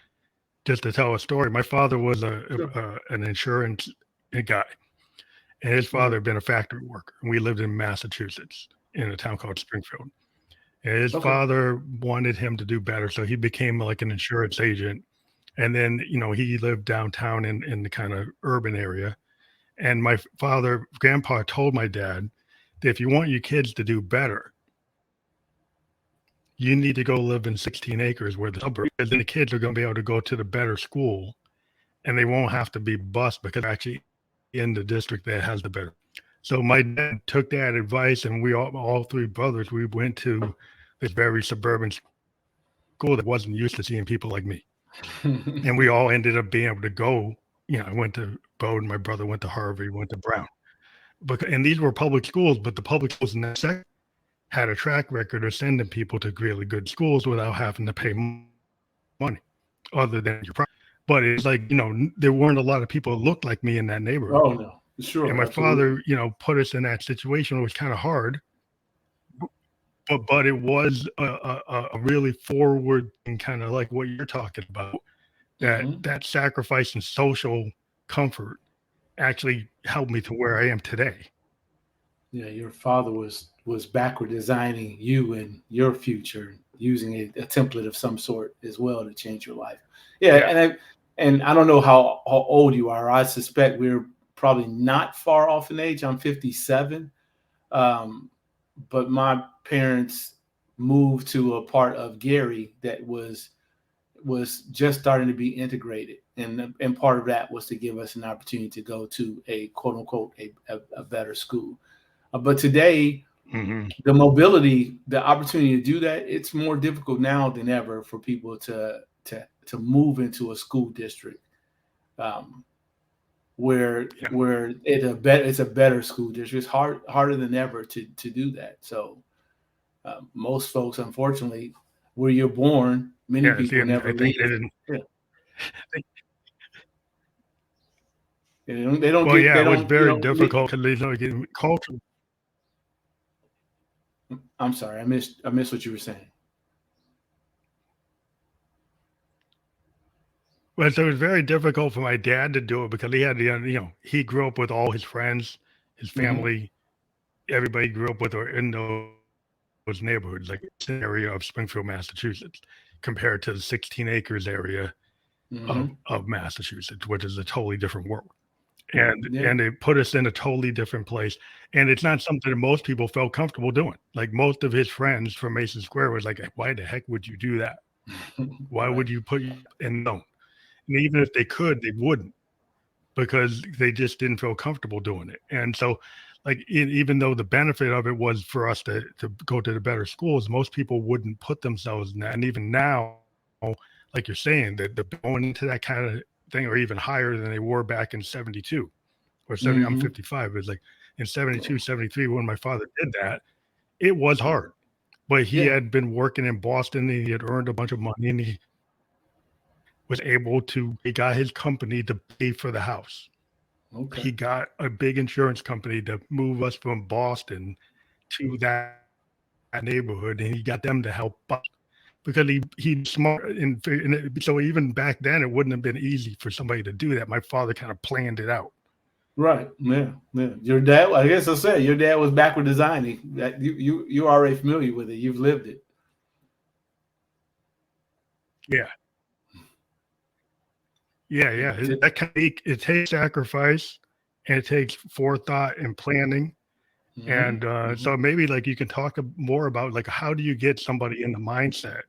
[SPEAKER 1] just to tell a story, my father was
[SPEAKER 2] Sure.
[SPEAKER 1] an insurance guy, and his father
[SPEAKER 2] Okay.
[SPEAKER 1] had been a factory worker. And we lived in Massachusetts in a town called Springfield. And his
[SPEAKER 2] Okay.
[SPEAKER 1] father wanted him to do better, so he became like an insurance agent. And then he lived downtown in the kind of urban area. And my grandpa told my dad that if you want your kids to do better, you need to go live in 16 acres where the suburbs, because then the kids are going to be able to go to the better school and they won't have to be bused because they're actually in the district that has the better. So my dad took that advice, and we all three brothers, we went to this very suburban school that wasn't used to seeing people like me. And we all ended up being able to go. I went to Bowdoin, my brother went to Harvard, went to Brown. And these were public schools, but the public schools in that section had a track record of sending people to really good schools without having to pay money other than your price. But it's like, there weren't a lot of people that looked like me in that neighborhood.
[SPEAKER 2] Oh no,
[SPEAKER 1] And
[SPEAKER 2] sure,
[SPEAKER 1] my
[SPEAKER 2] absolutely.
[SPEAKER 1] father, put us in that situation. It was kind of hard. but it was a really forward and kind of like what you're talking about, that
[SPEAKER 2] Hmm.
[SPEAKER 1] that sacrifice and social comfort actually helped me to where I am today.
[SPEAKER 2] Yeah, your father was backward designing you and your future, using a template of some sort as well to change your life. Yeah,
[SPEAKER 1] Yeah.
[SPEAKER 2] and I don't know how old you are. I suspect we're probably not far off in age. I'm 57, um, but my parents moved to a part of Gary that was just starting to be integrated, and part of that was to give us an opportunity to go to a quote unquote a better school. But today,
[SPEAKER 1] Hmm.
[SPEAKER 2] the mobility, the opportunity to do that, it's more difficult now than ever for people to move into a school district, um,
[SPEAKER 1] Yeah.
[SPEAKER 2] where it's a better school district. It's harder than ever to do that. So most folks, unfortunately, where you're born, many
[SPEAKER 1] Yeah. See,
[SPEAKER 2] people
[SPEAKER 1] and
[SPEAKER 2] never
[SPEAKER 1] I think they
[SPEAKER 2] leave.
[SPEAKER 1] didn't.
[SPEAKER 2] Yeah.
[SPEAKER 1] They,
[SPEAKER 2] They don't
[SPEAKER 1] well,
[SPEAKER 2] get
[SPEAKER 1] yeah,
[SPEAKER 2] they
[SPEAKER 1] it was
[SPEAKER 2] don't you
[SPEAKER 1] very
[SPEAKER 2] know le-
[SPEAKER 1] difficult because culture.
[SPEAKER 2] I'm sorry, I missed what you were saying.
[SPEAKER 1] Well, so it was very difficult for my dad to do it because he had he grew up with all his friends, his
[SPEAKER 2] Hmm.
[SPEAKER 1] family, everybody he grew up with or in those neighborhoods, like it's an area of Springfield, Massachusetts, compared to the 16 acres area
[SPEAKER 2] Hmm.
[SPEAKER 1] of Massachusetts, which is a totally different world. And
[SPEAKER 2] Yeah.
[SPEAKER 1] it put us in a totally different place. And it's not something that most people felt comfortable doing. Like most of his friends from Mason Square was like, why the heck would you do that? Why
[SPEAKER 2] Right.
[SPEAKER 1] would you put and no? And even if they could, they wouldn't because they just didn't feel comfortable doing it. And so, like, even though the benefit of it was for us to go to the better schools, most people wouldn't put themselves in that. And even now, like you're saying, that the going into that kind of thing or even higher than they were back in 72 or 70. I'm
[SPEAKER 2] Hmm.
[SPEAKER 1] 55. It was like in
[SPEAKER 2] Yeah.
[SPEAKER 1] 72, 73 when my father did that, it was hard. But he
[SPEAKER 2] Yeah.
[SPEAKER 1] had been working in Boston and he had earned a bunch of money and he was able to, he got his company to pay for the house. He
[SPEAKER 2] Okay.
[SPEAKER 1] got a big insurance company to move us from Boston to that neighborhood, and he got them to help us because he's smart. So even back then, it wouldn't have been easy for somebody to do that. My father kind of planned it out.
[SPEAKER 2] Right. Yeah. Yeah. Your dad. I guess I said your dad was backward designing. That you're already familiar with it. You've lived it.
[SPEAKER 1] Yeah, yeah.
[SPEAKER 2] T-
[SPEAKER 1] That kind of it takes sacrifice, and it takes forethought and planning.
[SPEAKER 2] mhm,
[SPEAKER 1] And
[SPEAKER 2] mhm.
[SPEAKER 1] so maybe like you can talk more about like how do you get somebody in the mindset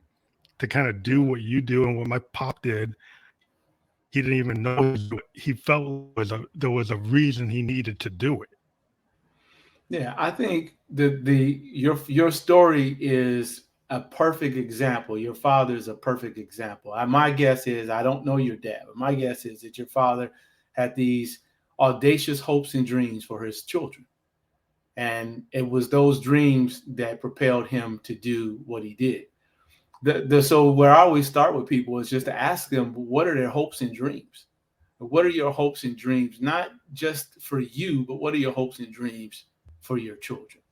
[SPEAKER 1] to kind of do
[SPEAKER 2] Yeah.
[SPEAKER 1] what you do and what my pop did. He didn't even know he was doing it. He felt there was a reason he needed to do it.
[SPEAKER 2] Yeah, I think your story is a perfect example. Your father is a perfect example. My guess is I don't know your dad, but my guess is that your father had these audacious hopes and dreams for his children, and it was those dreams that propelled him to do what he did. So where I always start with people is just to ask them what are their hopes and dreams. What are your hopes and dreams, not just for you, but what are your hopes and dreams for your children?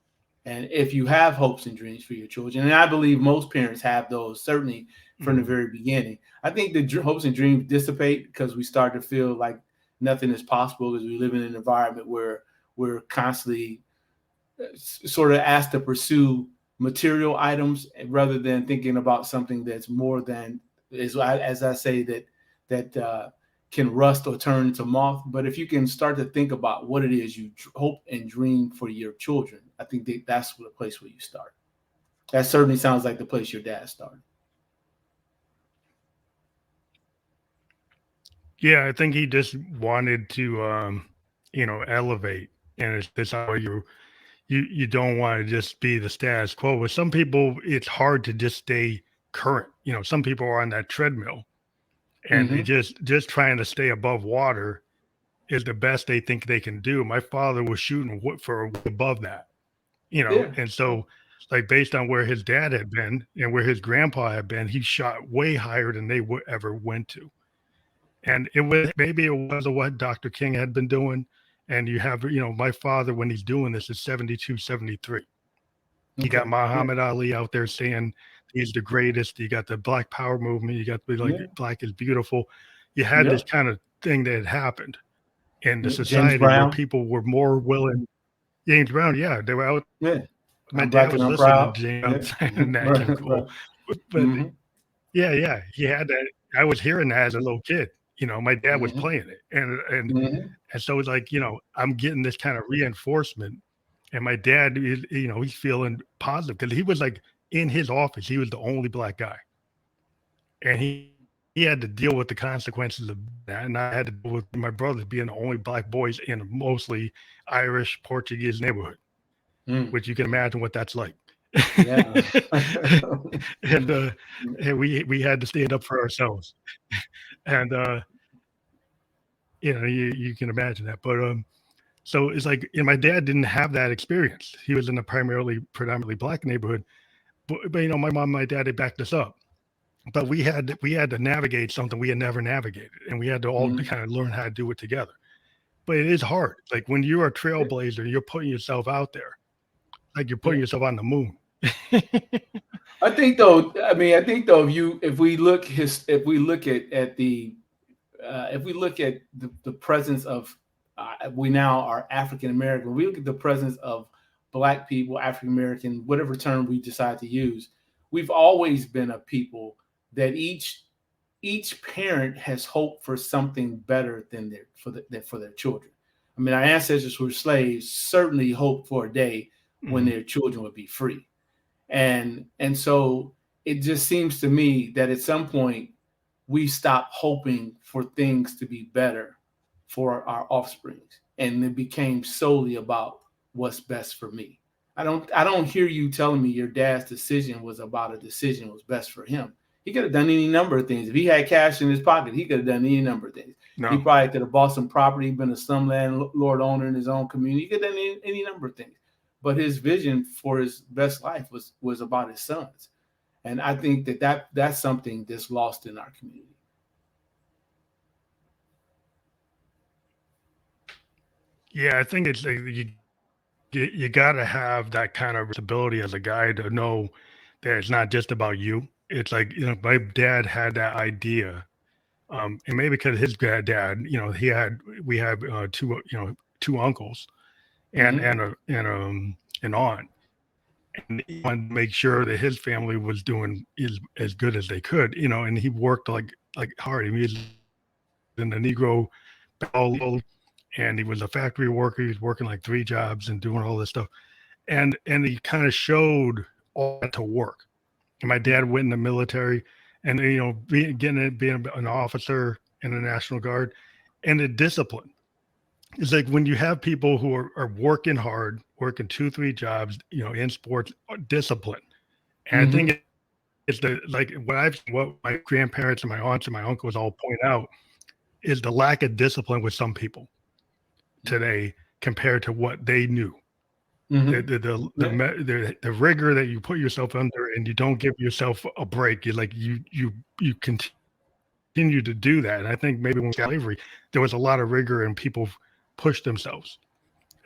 [SPEAKER 2] And if you have hopes and dreams for your children, and I believe most parents have those, certainly from the
[SPEAKER 1] Mhm.
[SPEAKER 2] very beginning, I think the hopes and dreams dissipate because we start to feel like nothing is possible because we live in an environment where we're constantly sort of asked to pursue material items rather than thinking about something that's more than, as I say, that can rust or turn into moth. But if you can start to think about what it is you hope and dream for your children, I think that's the place where you start. That certainly sounds like the place your dad started.
[SPEAKER 1] Yeah, I think he just wanted to, elevate, and it's this how you don't want to just be the status quo. With some people, it's hard to just stay current. Some people are on that treadmill, and they
[SPEAKER 2] Mm-hmm.
[SPEAKER 1] just trying to stay above water is the best they think they can do. My father was shooting for above that,
[SPEAKER 2] Yeah.
[SPEAKER 1] and so like based on where his dad had been and where his grandpa had been, he shot way higher than they would ever went to. And it was maybe it was what Dr. King had been doing. And you have, my father when he's doing this is 72, 73. You got
[SPEAKER 2] Okay. Yeah.
[SPEAKER 1] Muhammad Ali out there saying he's the greatest. You got the Black Power movement. You got the like
[SPEAKER 2] Yeah.
[SPEAKER 1] Black is beautiful. You had this
[SPEAKER 2] Yep.
[SPEAKER 1] kind of thing that had happened in the
[SPEAKER 2] Yeah. James
[SPEAKER 1] society where
[SPEAKER 2] Brown.
[SPEAKER 1] people were more willing. James Brown, yeah, they were out.
[SPEAKER 2] Yeah.
[SPEAKER 1] My
[SPEAKER 2] I'm
[SPEAKER 1] dad
[SPEAKER 2] black and
[SPEAKER 1] was
[SPEAKER 2] I'm
[SPEAKER 1] listening to
[SPEAKER 2] proud.
[SPEAKER 1] James Brown
[SPEAKER 2] Yeah.
[SPEAKER 1] saying that kind of
[SPEAKER 2] Right.
[SPEAKER 1] cool,
[SPEAKER 2] Right.
[SPEAKER 1] but
[SPEAKER 2] Mm-hmm.
[SPEAKER 1] yeah, he had that. I was hearing that as a little kid. My dad was
[SPEAKER 2] Mm-hmm.
[SPEAKER 1] playing it,
[SPEAKER 2] Mm-hmm.
[SPEAKER 1] and so it's like I'm getting this kind of reinforcement, and my dad, he's feeling positive because he was like in his office, he was the only black guy, and he had to deal with the consequences of that, and I had to deal with my brothers being the only black boys in a mostly Irish Portuguese neighborhood,
[SPEAKER 2] Mm.
[SPEAKER 1] which you can imagine what that's like.
[SPEAKER 2] Yeah.
[SPEAKER 1] and and we had to stand up for ourselves, and you can imagine that, but so it's like, and my dad didn't have that experience. He was in a predominantly black neighborhood, but my mom, my dad, they backed us up. But we had to navigate something we had never navigated, and we had to all
[SPEAKER 2] Mhm.
[SPEAKER 1] kind of learn how to do it together. But it is hard. Like when you're a trailblazer, you're putting yourself out there, like you're putting
[SPEAKER 2] Yeah.
[SPEAKER 1] yourself on the moon.
[SPEAKER 2] I think though, if we look at the if we look at the presence of we now are African American, we look at the presence of black people, African American, whatever term we decide to use, we've always been a people that each parent has hoped for something better than for their children. I mean, our ancestors who were slaves certainly hoped for a day when
[SPEAKER 1] Mhm.
[SPEAKER 2] their children would be free. And so it just seems to me that at some point we stop hoping for things to be better for our offspring, and it became solely about what's best for me. I don't hear you telling me your dad's decision was about a decision was best for him. He could have done any number of things. If he had cash in his pocket, he could have done any number of things. He
[SPEAKER 1] No.
[SPEAKER 2] probably could have bought some property, been a slum landlord owner in his own community. He could have done any number of things. But his vision for his best life was about his sons. And I think that's something that's lost in our community.
[SPEAKER 1] Yeah, I think it's like you got to have that kind of responsibility as a guy to know that it's not just about you. It's like, my dad had that idea. And maybe because his dad, we had two uncles and
[SPEAKER 2] Mm-hmm.
[SPEAKER 1] an aunt, and he wanted to make sure that his family was doing as good as they could, and he worked like hard. He was in the Negro battle, and he was a factory worker. He was working like three jobs and doing all this stuff, and he kind of showed all that to work. And my dad went in the military, and being an officer in the National Guard, and the discipline. It's like when you have people who are working hard, working two, three jobs, in sports, discipline. And I think
[SPEAKER 2] Mm-hmm.
[SPEAKER 1] it's what my grandparents and my aunts and my uncles all point out is the lack of discipline with some people today compared to what they knew. The
[SPEAKER 2] Mm-hmm.
[SPEAKER 1] the the the,
[SPEAKER 2] Yeah.
[SPEAKER 1] the rigor that you put yourself under, and you don't give yourself a break. You continue to do that. And I think maybe when we got slavery, there was a lot of rigor and people pushed themselves.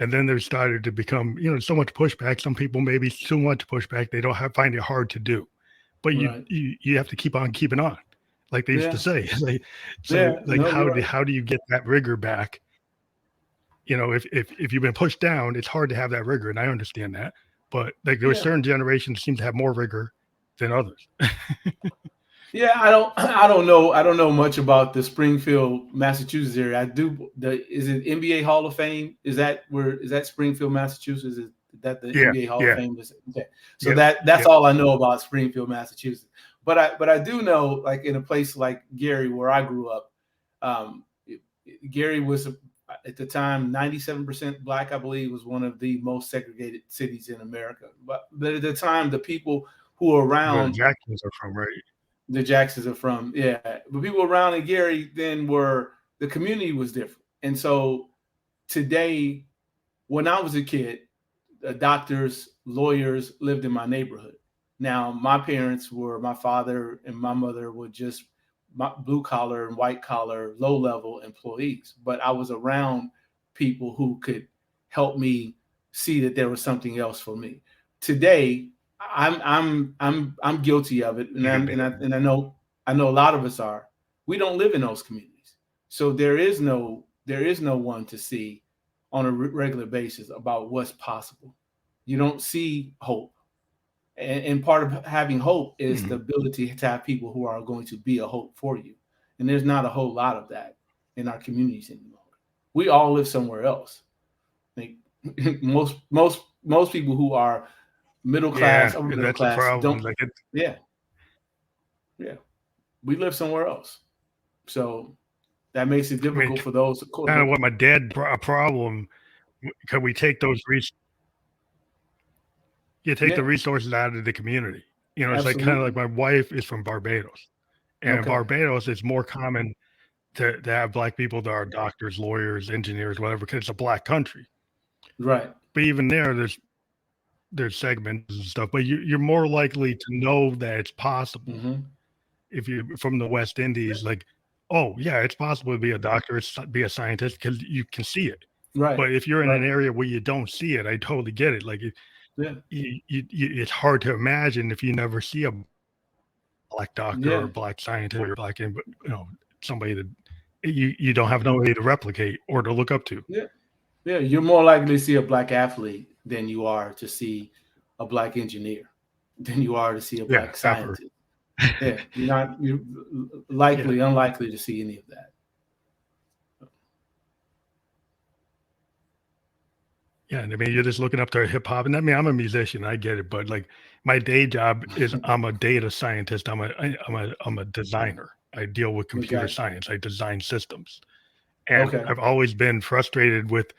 [SPEAKER 1] And then there started to become, so much pushback. Some people maybe too much pushback. They don't find it hard to do, but
[SPEAKER 2] Right.
[SPEAKER 1] you have to keep on keeping on, like they used to
[SPEAKER 2] Yeah.
[SPEAKER 1] say. So
[SPEAKER 2] Yeah.
[SPEAKER 1] like
[SPEAKER 2] No, you're right.
[SPEAKER 1] how do you get that rigor back? If you've been pushed down, it's hard to have that rigor, and I understand that. But like there were
[SPEAKER 2] Yeah.
[SPEAKER 1] certain generations seem to have more rigor than others.
[SPEAKER 2] Yeah. I don't know much about the Springfield, Massachusetts area. I do. Is it NBA Hall of Fame? Is that Springfield, Massachusetts? Is that the
[SPEAKER 1] Yeah,
[SPEAKER 2] NBA Hall of
[SPEAKER 1] yeah,
[SPEAKER 2] Fame? Okay. So
[SPEAKER 1] yep,
[SPEAKER 2] that's
[SPEAKER 1] yep.
[SPEAKER 2] all I know about Springfield, Massachusetts. But I do know, like in a place like Gary, where I grew up, um, Gary was at the time 97% black. I believe was one of the most segregated cities in America. But at the time, the people who were
[SPEAKER 1] Where the
[SPEAKER 2] around
[SPEAKER 1] Jacksons are from, right?
[SPEAKER 2] the Jacksons are from, yeah. But people around in Gary then were the community was different. And so today, when I was a kid, doctors, lawyers lived in my neighborhood. Now, my father and my mother were just blue collar and white collar, low level employees. But I was around people who could help me see that there was something else for me. today, I'm guilty of it, and
[SPEAKER 1] You could
[SPEAKER 2] I'm,
[SPEAKER 1] be
[SPEAKER 2] and I know a lot of us are. We don't live in those communities, so there is no one to see on a regular basis about what's possible. You don't see hope, and part of having hope is the
[SPEAKER 1] Mhm.
[SPEAKER 2] ability to have people who are going to be a hope for you. And there's not a whole lot of that in our communities anymore. We all live somewhere else. Like most people who are middle class,
[SPEAKER 1] Yeah,
[SPEAKER 2] upper middle
[SPEAKER 1] that's the
[SPEAKER 2] class
[SPEAKER 1] problem.
[SPEAKER 2] don't.
[SPEAKER 1] Like it,
[SPEAKER 2] Yeah, yeah. We live somewhere else, so that makes it
[SPEAKER 1] I mean,
[SPEAKER 2] difficult for those.
[SPEAKER 1] kind of what my dad a problem. Could we take those you take the
[SPEAKER 2] Yeah,
[SPEAKER 1] resources out of the community? You know, it's like kind of like
[SPEAKER 2] absolutely.
[SPEAKER 1] my wife is from Barbados, and in
[SPEAKER 2] Okay.
[SPEAKER 1] Barbados, it's more common to have black people that are doctors, lawyers, engineers, whatever, because it's a black country.
[SPEAKER 2] Right.
[SPEAKER 1] But even there's segments and stuff. But you're more likely to know that it's possible
[SPEAKER 2] Mm-hmm.
[SPEAKER 1] if you're from the West Indies. Like, oh yeah, it's possible to be a doctor, be a scientist because you can see it.
[SPEAKER 2] Right.
[SPEAKER 1] But if you're in
[SPEAKER 2] Right.
[SPEAKER 1] an area where you don't see it, I totally get it. Like,
[SPEAKER 2] Yeah.
[SPEAKER 1] it's hard to imagine if you never see a black doctor or
[SPEAKER 2] Yeah.
[SPEAKER 1] a black scientist or black, somebody that you don't have nobody to replicate or to look up to.
[SPEAKER 2] Yeah. Yeah, you're more likely to see a black athlete than you are to see a black engineer, than you are to see a
[SPEAKER 1] Yeah,
[SPEAKER 2] black
[SPEAKER 1] ever.
[SPEAKER 2] scientist. Yeah, you're
[SPEAKER 1] Yeah,
[SPEAKER 2] unlikely to see any of that.
[SPEAKER 1] yeah. And I mean, you're just looking up to hip hop, and I mean, I'm a musician, I get it, but like my day job is I'm a data scientist. I'm a designer. I deal with computer
[SPEAKER 2] Okay.
[SPEAKER 1] science. I design systems, and
[SPEAKER 2] Okay.
[SPEAKER 1] I've always been frustrated with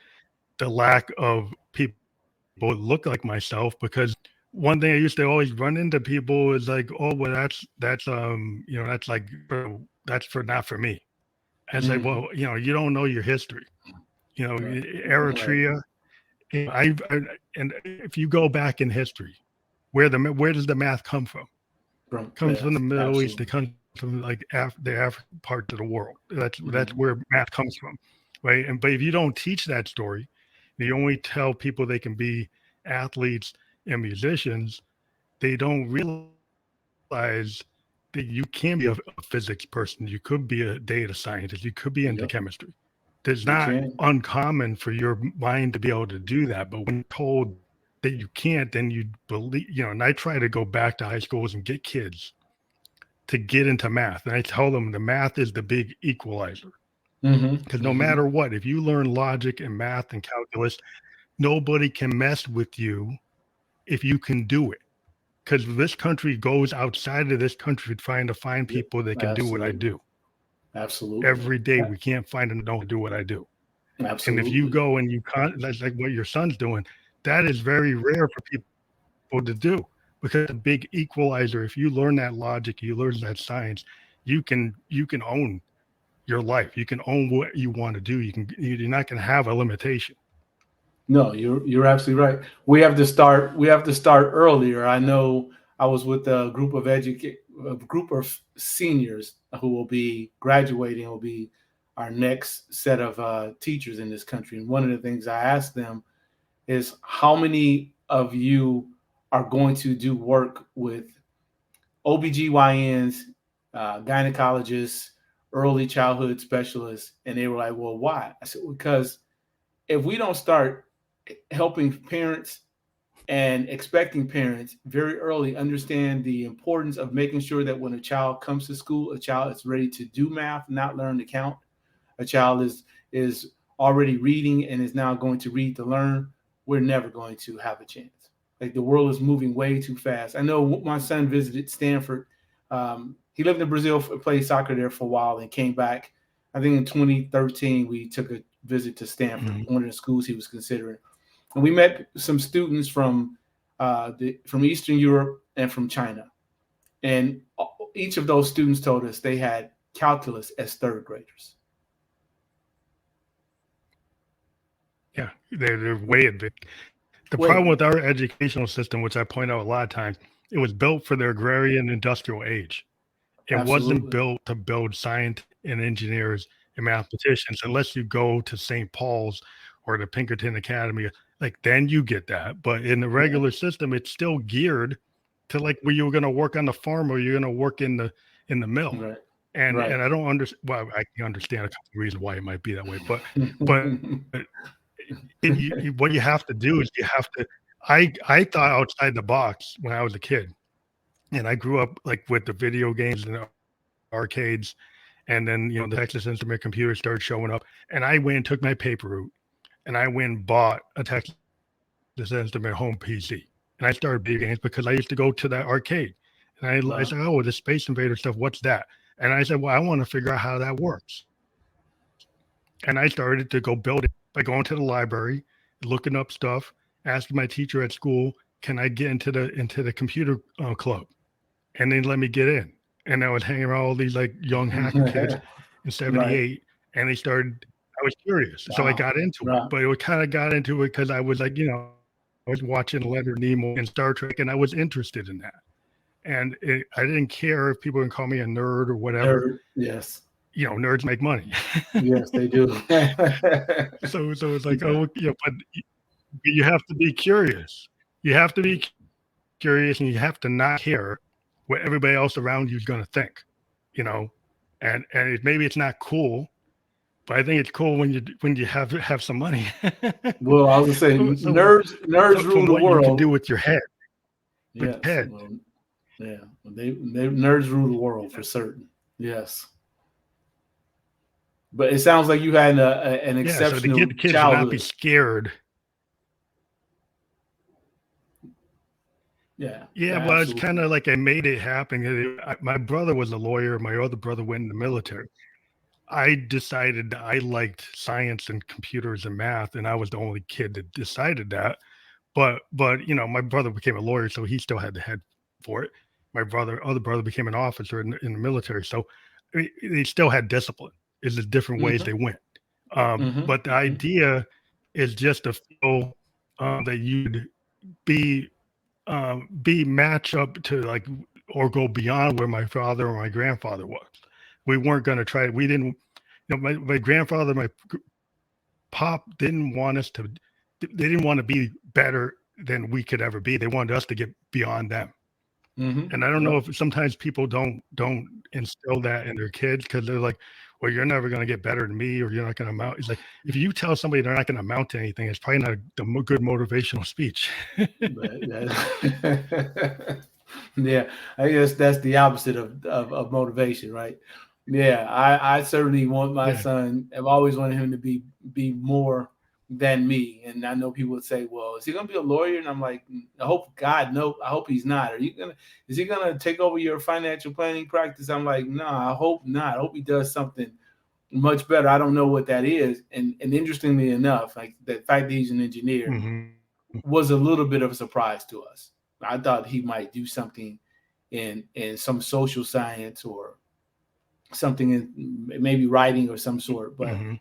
[SPEAKER 1] the lack of people that look like myself because one thing I used to always run into people is like, oh, well, that's like that's for not for me. And it's like,
[SPEAKER 2] Hmm.
[SPEAKER 1] well, you don't know your history.
[SPEAKER 2] Right. Right.
[SPEAKER 1] Eritrea. And if you go back in history, where does the math come from? Comes
[SPEAKER 2] Yeah.
[SPEAKER 1] from the Middle East. It
[SPEAKER 2] Absolutely.
[SPEAKER 1] comes from like the African parts of the world. That's
[SPEAKER 2] Hmm.
[SPEAKER 1] where math comes from, right? And but if you don't teach that story, you only tell people they can be athletes and musicians. They don't realize that you can be a physics person. You could be a data scientist. You could be into
[SPEAKER 2] Yep.
[SPEAKER 1] chemistry. It's
[SPEAKER 2] You
[SPEAKER 1] not
[SPEAKER 2] can.
[SPEAKER 1] uncommon for your mind to be able to do that. But when told that you can't, then you believe, and I try to go back to high schools and get kids to get into math. And I tell them the math is the big equalizer.
[SPEAKER 2] Hmm.
[SPEAKER 1] Because no
[SPEAKER 2] Hmm.
[SPEAKER 1] matter what, if you learn logic and math and calculus, nobody can mess with you if you can do it. Because this country goes outside of this country trying to find
[SPEAKER 2] Yep.
[SPEAKER 1] people that can do what I
[SPEAKER 2] Absolutely.
[SPEAKER 1] do.
[SPEAKER 2] Absolutely.
[SPEAKER 1] Every day we can't find them that don't do what I do. And if you
[SPEAKER 2] Absolutely.
[SPEAKER 1] go and that's like what your son's doing, that is very rare for people to do because the big equalizer, if you learn that logic, you learn that science, you can own your life. You can own what you want to do. You're not going to have a limitation.
[SPEAKER 2] No, you're absolutely right. We have to start. We have to start earlier. I know I was with a group of seniors who will be graduating. Will be our next set of teachers in this country. And one of the things I asked them is, how many of you are going to do work with OBGYNs, gynecologists, early childhood specialists? And they were like, well, why? I said, because if we don't start helping parents and expecting parents very early understand the importance of making sure that when a child comes to school, a child is ready to do math, not learn to count. A child is already reading and is now going to read to learn. We're never going to have a chance. Like, the world is moving way too fast. I know my son visited Stanford. He lived in Brazil, played soccer there for a while, and came back. I think in 2013 we took a visit to Stanford,
[SPEAKER 1] Mhm.
[SPEAKER 2] one of the schools he was considering, and we met some students from Eastern Europe and from China. And each of those students told us they had calculus as third graders.
[SPEAKER 1] Yeah, they're way advanced. The
[SPEAKER 2] Way
[SPEAKER 1] problem with
[SPEAKER 2] advanced.
[SPEAKER 1] our educational system, which I point out a lot of times, it was built for the agrarian industrial age. It wasn't
[SPEAKER 2] Absolutely.
[SPEAKER 1] built to build scientists and engineers and mathematicians unless you go to St. Paul's or the Pinkerton Academy. like then you get that. But in the
[SPEAKER 2] Yeah.
[SPEAKER 1] regular system, it's still geared to like where you were going to work on the farm or you're going to work in the mill.
[SPEAKER 2] Right.
[SPEAKER 1] And
[SPEAKER 2] Right.
[SPEAKER 1] I don't understand. Well, I can understand a couple of reasons why it might be that way, but what you have to do is you have to. I thought outside the box when I was a kid, and I grew up like with the video games and the arcades, and then the Texas Instrument computer started showing up, and I went and took my paper route, and I went and bought a Texas Instrument home PC, and I started video games because I used to go to that arcade, and I
[SPEAKER 2] Wow.
[SPEAKER 1] said, oh, the Space Invader stuff, what's that? And I said, well, I want to figure out how that works. And I started to go build it by going to the library, looking up stuff, asking my teacher at school, "Can I get into the computer club?" And then let me get in. And I was hanging around all these like young hacker kids in
[SPEAKER 2] Right.
[SPEAKER 1] '78, and they started. I was curious, so I
[SPEAKER 2] Wow.
[SPEAKER 1] got into it.
[SPEAKER 2] Right.
[SPEAKER 1] But it kind of got into it because I was like, I was watching Leonard Nimoy and Star Trek, and I was interested in that. And I didn't care if people would call me a nerd or whatever.
[SPEAKER 2] Nerd. Yes.
[SPEAKER 1] Nerds make money.
[SPEAKER 2] Yes, they do.
[SPEAKER 1] So it's like,
[SPEAKER 2] Yeah.
[SPEAKER 1] oh, but you have to be curious. You have to be curious, and you have to not care what everybody else around you is going to think. You know, maybe it's not cool, but I think it's cool when you have some money.
[SPEAKER 2] Well, I was gonna say
[SPEAKER 1] so
[SPEAKER 2] nerds rule
[SPEAKER 1] from
[SPEAKER 2] the
[SPEAKER 1] what you can
[SPEAKER 2] world.
[SPEAKER 1] do with your head,
[SPEAKER 2] Yes. Well, yeah. They nerds rule the world for certain. Yes. But it sounds like you had an
[SPEAKER 1] yeah. So to get
[SPEAKER 2] exceptional
[SPEAKER 1] the kids to not be
[SPEAKER 2] childhood.
[SPEAKER 1] scared.
[SPEAKER 2] Yeah.
[SPEAKER 1] Yeah,
[SPEAKER 2] Yeah.
[SPEAKER 1] well, it's
[SPEAKER 2] Absolutely.
[SPEAKER 1] kind of like I made it happen. My brother was a lawyer. My other brother went in the military. I decided that I liked science and computers and math, and I was the only kid that decided that. But my brother became a lawyer, so he still had the head for it. My other brother became an officer in the military, so they still had discipline. It's just different ways
[SPEAKER 2] Mm-hmm.
[SPEAKER 1] they went.
[SPEAKER 2] Mm-hmm.
[SPEAKER 1] But the
[SPEAKER 2] Mm-hmm.
[SPEAKER 1] idea is just to feel that you'd be match up to like or go beyond where my father or my grandfather was. We weren't going to try. We didn't. My grandfather, my pop didn't want us to. They didn't want to be better than we could ever be. They wanted us to get beyond them.
[SPEAKER 2] Mm-hmm.
[SPEAKER 1] And I don't know
[SPEAKER 2] Yep.
[SPEAKER 1] if sometimes people don't instill that in their kids because they're like, well, you're never going to get better than me, or you're not going to amount. It's like if you tell somebody they're not going to amount to anything, it's probably not a good motivational speech.
[SPEAKER 2] But yeah, I guess that's the opposite of motivation, right? Yeah, I certainly want my
[SPEAKER 1] Yeah.
[SPEAKER 2] son. I've always wanted him to be more than me. And I know people would say, "Well, is he going to be a lawyer?" And I'm like, "I hope God, no, I hope he's not." Is he gonna take over your financial planning practice? I'm like, "No, I hope not. I hope he does something much better." I don't know what that is. And interestingly enough, like the fact that he's an engineer
[SPEAKER 1] Mm-hmm.
[SPEAKER 2] was a little bit of a surprise to us. I thought he might do something in some social science or something in maybe writing or some sort. But
[SPEAKER 1] Mm-hmm.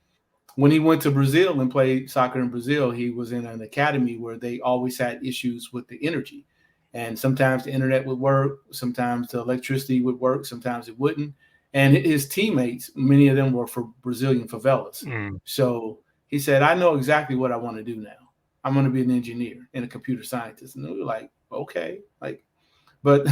[SPEAKER 2] when he went to Brazil and played soccer in Brazil, he was in an academy where they always had issues with the energy. And sometimes the internet would work, sometimes the electricity would work, sometimes it wouldn't. And his teammates, many of them were from Brazilian favelas.
[SPEAKER 1] Mm-hmm.
[SPEAKER 2] So he said, I know exactly what I want to do now. I'm going to be an engineer and a computer scientist. And we were like, okay. But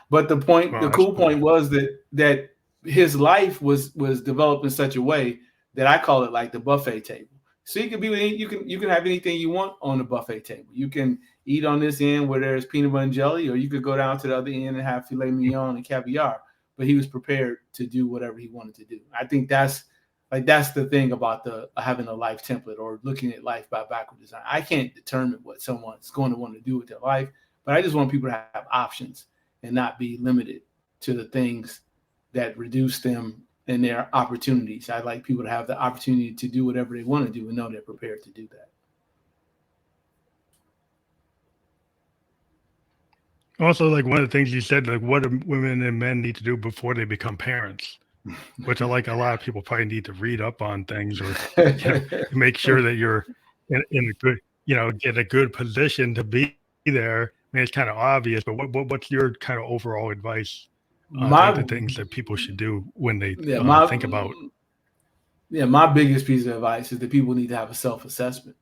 [SPEAKER 2] but the
[SPEAKER 1] Well, that's
[SPEAKER 2] cool
[SPEAKER 1] cool.
[SPEAKER 2] point was that his life was developed in such a way that I call it like the buffet table. So you can have anything you want on the buffet table. You can eat on this end where there's peanut butter and jelly, or you could go down to the other end and have filet mignon and caviar. But he was prepared to do whatever he wanted to do. I think that's the thing about the having a life template or looking at life by backward design. I can't determine what someone's going to want to do with their life, but I just want people to have options and not be limited to the things that reduce them in their opportunities. I'd like people to have the opportunity to do whatever they want to do and know they're prepared to do that.
[SPEAKER 1] Also, like one of the things you said, like what do women and men need to do before they become parents, which I like a lot of people probably need to read up on things or make sure that you're in a good, get a good position to be there. I mean, it's kind of obvious, but what's your kind of overall advice on
[SPEAKER 2] my
[SPEAKER 1] the things that people should do when they
[SPEAKER 2] yeah my
[SPEAKER 1] think about?
[SPEAKER 2] yeah my biggest piece of advice is that people need to have a self-assessment.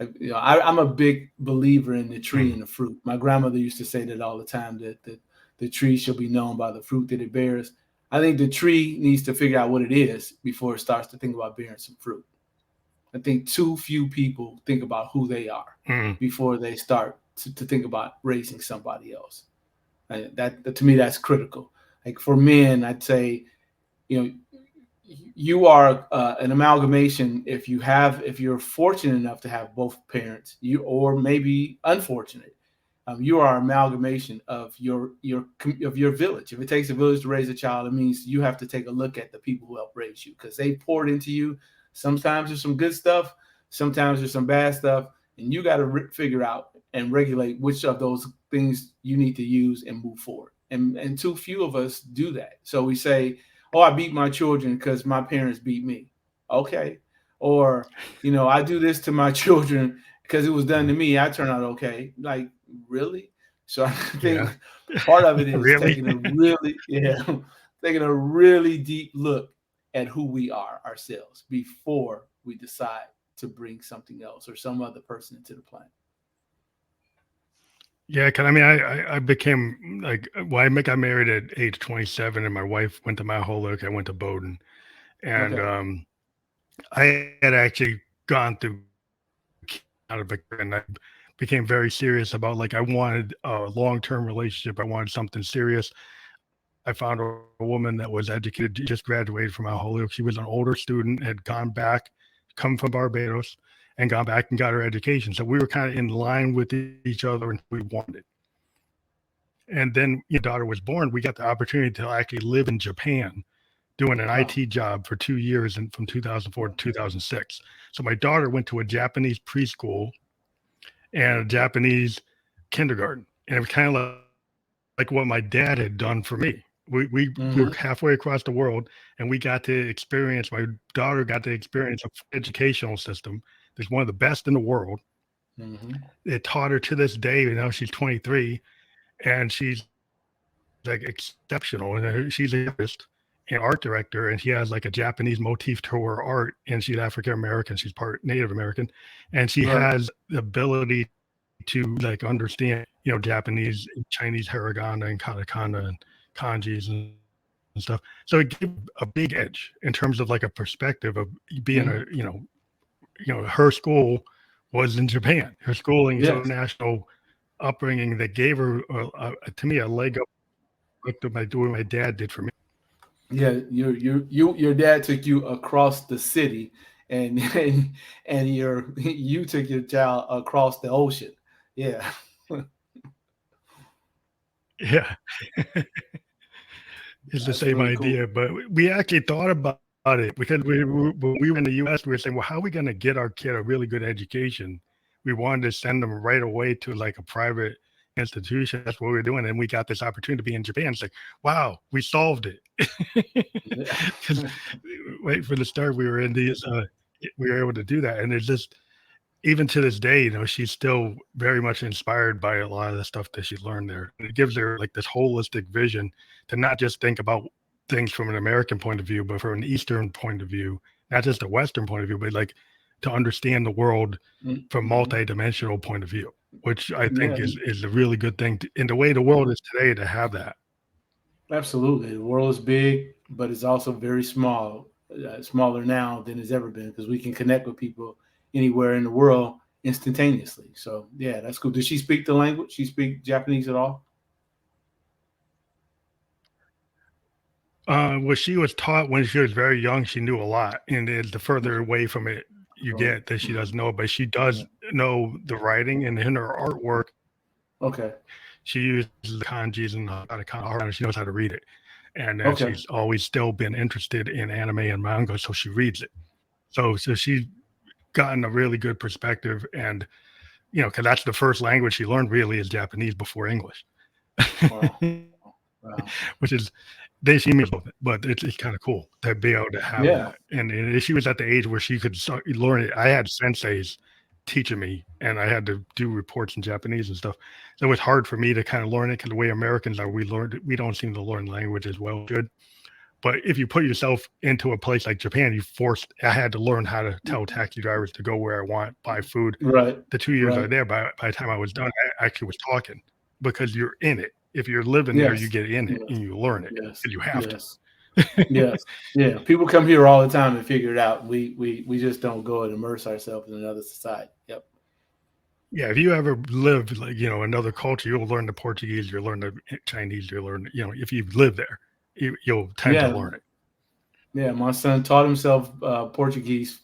[SPEAKER 2] I'm a big believer in the tree
[SPEAKER 1] Mm,
[SPEAKER 2] and the fruit. My grandmother used to say that all the time, that the tree shall be known by the fruit that it bears. I think the tree needs to figure out what it is before it starts to think about bearing some fruit. I think too few people think about who they are
[SPEAKER 1] mm.
[SPEAKER 2] before they start to think about raising somebody else. And that to me, that's critical. Like for men, I'd say, you know, you are an amalgamation. If you're fortunate enough to have both parents, you, or maybe unfortunate, you are an amalgamation of your village. If it takes a village to raise a child, it means you have to take a look at the people who helped raise you, because they poured into you. Sometimes there's some good stuff, sometimes there's some bad stuff, and you got to figure out and regulate which of those things you need to use and move forward. And too few of us do that. So we say, "Oh, I beat my children because my parents beat me." Okay, or I do this to my children because it was done to me. I turn out okay. Like, really? So I think
[SPEAKER 1] Yeah.
[SPEAKER 2] part of it is
[SPEAKER 1] Really?
[SPEAKER 2] taking a really, yeah, taking a really deep look at who we are ourselves before we decide to bring something else or some other person into the plan.
[SPEAKER 1] Yeah, 'cause I mean, I became like, well, got married at age 27, and my wife went to Mount Holyoke. I went to Bowdoin, and
[SPEAKER 2] Okay.
[SPEAKER 1] I had actually gone through out of it, and I became very serious about like I wanted a long-term relationship. I wanted something serious. I found a woman that was educated, just graduated from Mount Holyoke. She was an older student, had gone back, come from Barbados, and gone back and got her education. So we were kind of in line with each other and we wanted. And then daughter was born. We got the opportunity to actually live in Japan doing an
[SPEAKER 2] Wow.
[SPEAKER 1] IT job for 2 years and from 2004 to 2006. So my daughter went to a Japanese preschool and a Japanese kindergarten. And it was kind of like what my dad had done for me. We were
[SPEAKER 2] Mm-hmm.
[SPEAKER 1] halfway across the world and we got to experience, my daughter got to experience a educational system that's one of the best in the world.
[SPEAKER 2] Mm-hmm.
[SPEAKER 1] It taught her to this day. She's 23 and she's like exceptional. And she's a artist and art director, and she has like a Japanese motif to her art. And she's African American. She's part Native American, and she
[SPEAKER 2] Right.
[SPEAKER 1] has the ability to like understand, Japanese, Chinese hiragana and katakana and kanjis and stuff. So it gave a big edge in terms of like a perspective of being a,
[SPEAKER 2] Mm-hmm.
[SPEAKER 1] her school was in Japan. Her schooling is
[SPEAKER 2] Yes.
[SPEAKER 1] international upbringing that gave her, to me, a leg up to my doing my dad did for me.
[SPEAKER 2] Yeah, your dad took you across the city, and and you took your child across the ocean. Yeah.
[SPEAKER 1] Yeah, it's the
[SPEAKER 2] That's
[SPEAKER 1] same
[SPEAKER 2] really cool.
[SPEAKER 1] idea, but we actually thought about it because when we were in the US, we were saying, well, how are we going to get our kid a really good education? We wanted to send them right away to like a private institution. That's what we were doing. And we got this opportunity to be in Japan. It's like, wow, we solved it.
[SPEAKER 2] Yeah.
[SPEAKER 1] Because right from the start, we were in these, we were able to do that. And it's just, even to this day, she's still very much inspired by a lot of the stuff that she learned there. And it gives her like this holistic vision to not just think about things from an American point of view, but from an Eastern point of view, not just a Western point of view, but like to understand the world from
[SPEAKER 2] Mm-hmm.
[SPEAKER 1] multi-dimensional point of view, which I think
[SPEAKER 2] Yeah,
[SPEAKER 1] is a really good thing in the way the world is today to have that.
[SPEAKER 2] absolutely. The world is big, but it's also very small. Smaller now than it's ever been, because we can connect with people anywhere in the world instantaneously. So yeah, that's cool. Does she speak the language? She speak Japanese at all?
[SPEAKER 1] Well, she was taught when she was very young. She knew a lot, and the further
[SPEAKER 2] Okay.
[SPEAKER 1] away from it you
[SPEAKER 2] Oh,
[SPEAKER 1] get, that she
[SPEAKER 2] mhm.
[SPEAKER 1] doesn't know. But she
[SPEAKER 2] Yeah.
[SPEAKER 1] does know the writing, and in her artwork,
[SPEAKER 2] Okay.
[SPEAKER 1] she uses the kanjis and katakana. She knows how to read it, and then
[SPEAKER 2] Okay.
[SPEAKER 1] she's always still been interested in anime and manga, so she reads it. So she's gotten a really good perspective, and because that's the first language she learned really is Japanese before English,
[SPEAKER 2] Wow. Wow.
[SPEAKER 1] which is they see me, but it's kind of cool to be able to have
[SPEAKER 2] Yeah.
[SPEAKER 1] that. And she was at the age where she could learn it. I had senseis teaching me, and I had to do reports in Japanese and stuff. So it was hard for me to kind of learn it because the way Americans are, we don't seem to learn language as well as we should. But if you put yourself into a place like Japan, I had to learn how to tell taxi drivers to go where I want, buy food.
[SPEAKER 2] Right.
[SPEAKER 1] The 2 years I
[SPEAKER 2] Right.
[SPEAKER 1] was there, by the time I was done, I actually was talking because you're in it. If you're living there, you
[SPEAKER 2] Yes.
[SPEAKER 1] get in it
[SPEAKER 2] Yes.
[SPEAKER 1] and you learn it
[SPEAKER 2] Yes.
[SPEAKER 1] because you have to.
[SPEAKER 2] Yes. Yes. Yeah. People come here all the time and figure it out. We just don't go and immerse ourselves in another society. Yep.
[SPEAKER 1] Yeah, if you ever live another culture, you'll learn the Portuguese, you'll learn the Chinese, you'll learn, if you live there, you'll tend to
[SPEAKER 2] Yeah.
[SPEAKER 1] learn it.
[SPEAKER 2] Yeah. My son taught himself Portuguese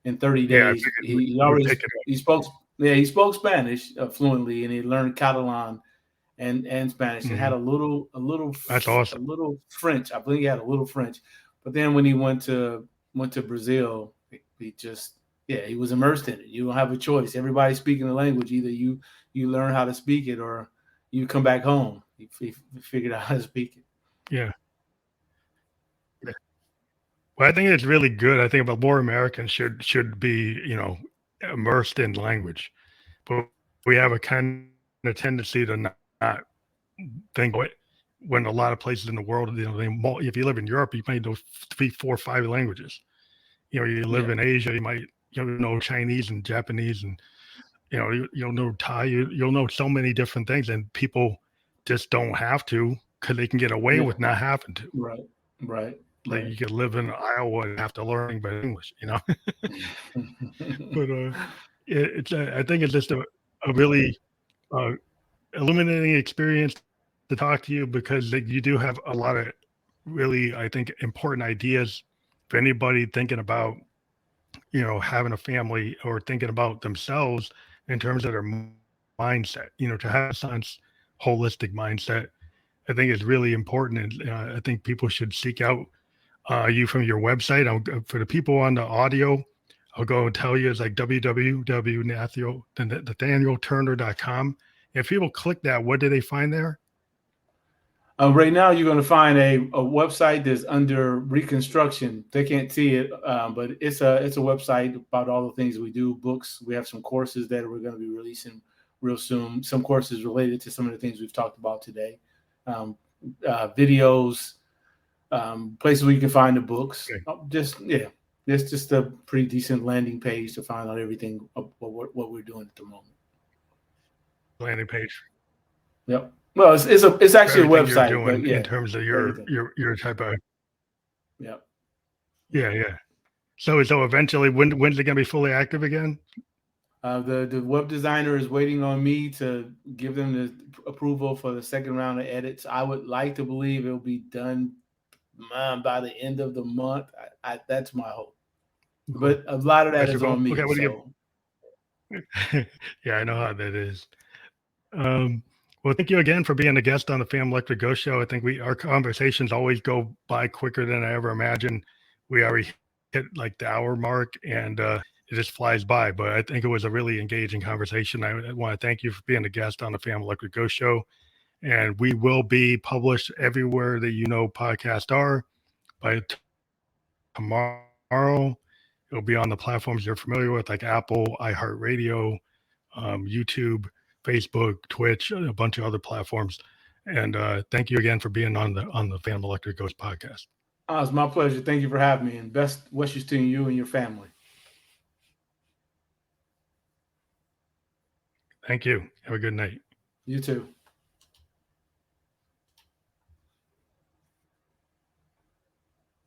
[SPEAKER 2] in 30
[SPEAKER 1] Yeah, I
[SPEAKER 2] days.
[SPEAKER 1] figured
[SPEAKER 2] He
[SPEAKER 1] you would
[SPEAKER 2] already
[SPEAKER 1] pick it up.
[SPEAKER 2] he spoke Spanish fluently, and he learned Catalan and Spanish, and had
[SPEAKER 1] Mhm. That's
[SPEAKER 2] a
[SPEAKER 1] awesome.
[SPEAKER 2] little French. I believe he had a little French, but then when he went to Brazil, he just he was immersed in it. You don't have a choice. Everybody's speaking the language. Either you learn how to speak it, or you come back home. He figured out how to speak it.
[SPEAKER 1] Yeah. Yeah. Well, I think it's really good. I think about more Americans should be, immersed in language, but we have a kind of tendency to not think about it when a lot of places in the world, if you live in Europe, you might know 3, 4, 5 languages. You live
[SPEAKER 2] Yeah,
[SPEAKER 1] in Asia, you might know Chinese and Japanese, and you'll know Thai. You'll know so many different things, and people just don't have to because they can get away
[SPEAKER 2] yeah,
[SPEAKER 1] with not having to.
[SPEAKER 2] right, right,
[SPEAKER 1] Like
[SPEAKER 2] right.
[SPEAKER 1] you could live in Iowa and have to learn but English. But I think it's just a really uh, illuminating experience to talk to you because you do have a lot of really, I think, important ideas for anybody thinking about, having a family or thinking about themselves in terms of their mindset, to have a sense holistic mindset. I think is really important. And I think people should seek out you from your website. For the people on the audio, I'll go and tell you it's like www.nathanielturner.com. If people click that, what do they find there?
[SPEAKER 2] Right now, you're going to find a website that's under reconstruction. They can't see it, but it's a website about all the things we do. Books. We have some courses that we're going to be releasing real soon. Some courses related to some of the things we've talked about today. Um, Videos, places where you can find the books.
[SPEAKER 1] Okay.
[SPEAKER 2] It's just a pretty decent landing page to find out everything of what we're doing at the moment.
[SPEAKER 1] Landing page
[SPEAKER 2] Yep. Well, it's
[SPEAKER 1] for
[SPEAKER 2] actually a
[SPEAKER 1] everything you're
[SPEAKER 2] website, but
[SPEAKER 1] doing in
[SPEAKER 2] yeah,
[SPEAKER 1] terms of
[SPEAKER 2] everything.
[SPEAKER 1] your type of
[SPEAKER 2] Yep.
[SPEAKER 1] yeah. So eventually, when's it gonna be fully active again?
[SPEAKER 2] The web designer is waiting on me to give them the approval for the second round of edits. I would like to believe it'll be done by the end of the month. That's my hope.
[SPEAKER 1] Cool.
[SPEAKER 2] But a lot of that
[SPEAKER 1] That's your
[SPEAKER 2] is
[SPEAKER 1] goal.
[SPEAKER 2] on
[SPEAKER 1] Okay,
[SPEAKER 2] me.
[SPEAKER 1] what do you
[SPEAKER 2] So
[SPEAKER 1] get? Yeah, I know how that is. Well, thank you again for being a guest on the Family Electric Ghost Show. I think our conversations always go by quicker than I ever imagined. We already hit like the hour mark, and it just flies by. But I think it was a really engaging conversation. I want to thank you for being a guest on the Family Electric Ghost Show, and we will be published everywhere that podcasts are by tomorrow. It'll be on the platforms you're familiar with, like Apple, iHeartRadio, YouTube, Facebook, Twitch, a bunch of other platforms. And thank you again for being on the Fan Electric Ghost podcast.
[SPEAKER 2] it's my pleasure. Thank you for having me, and best wishes to you and your family.
[SPEAKER 1] Thank you. Have a good night.
[SPEAKER 2] You too.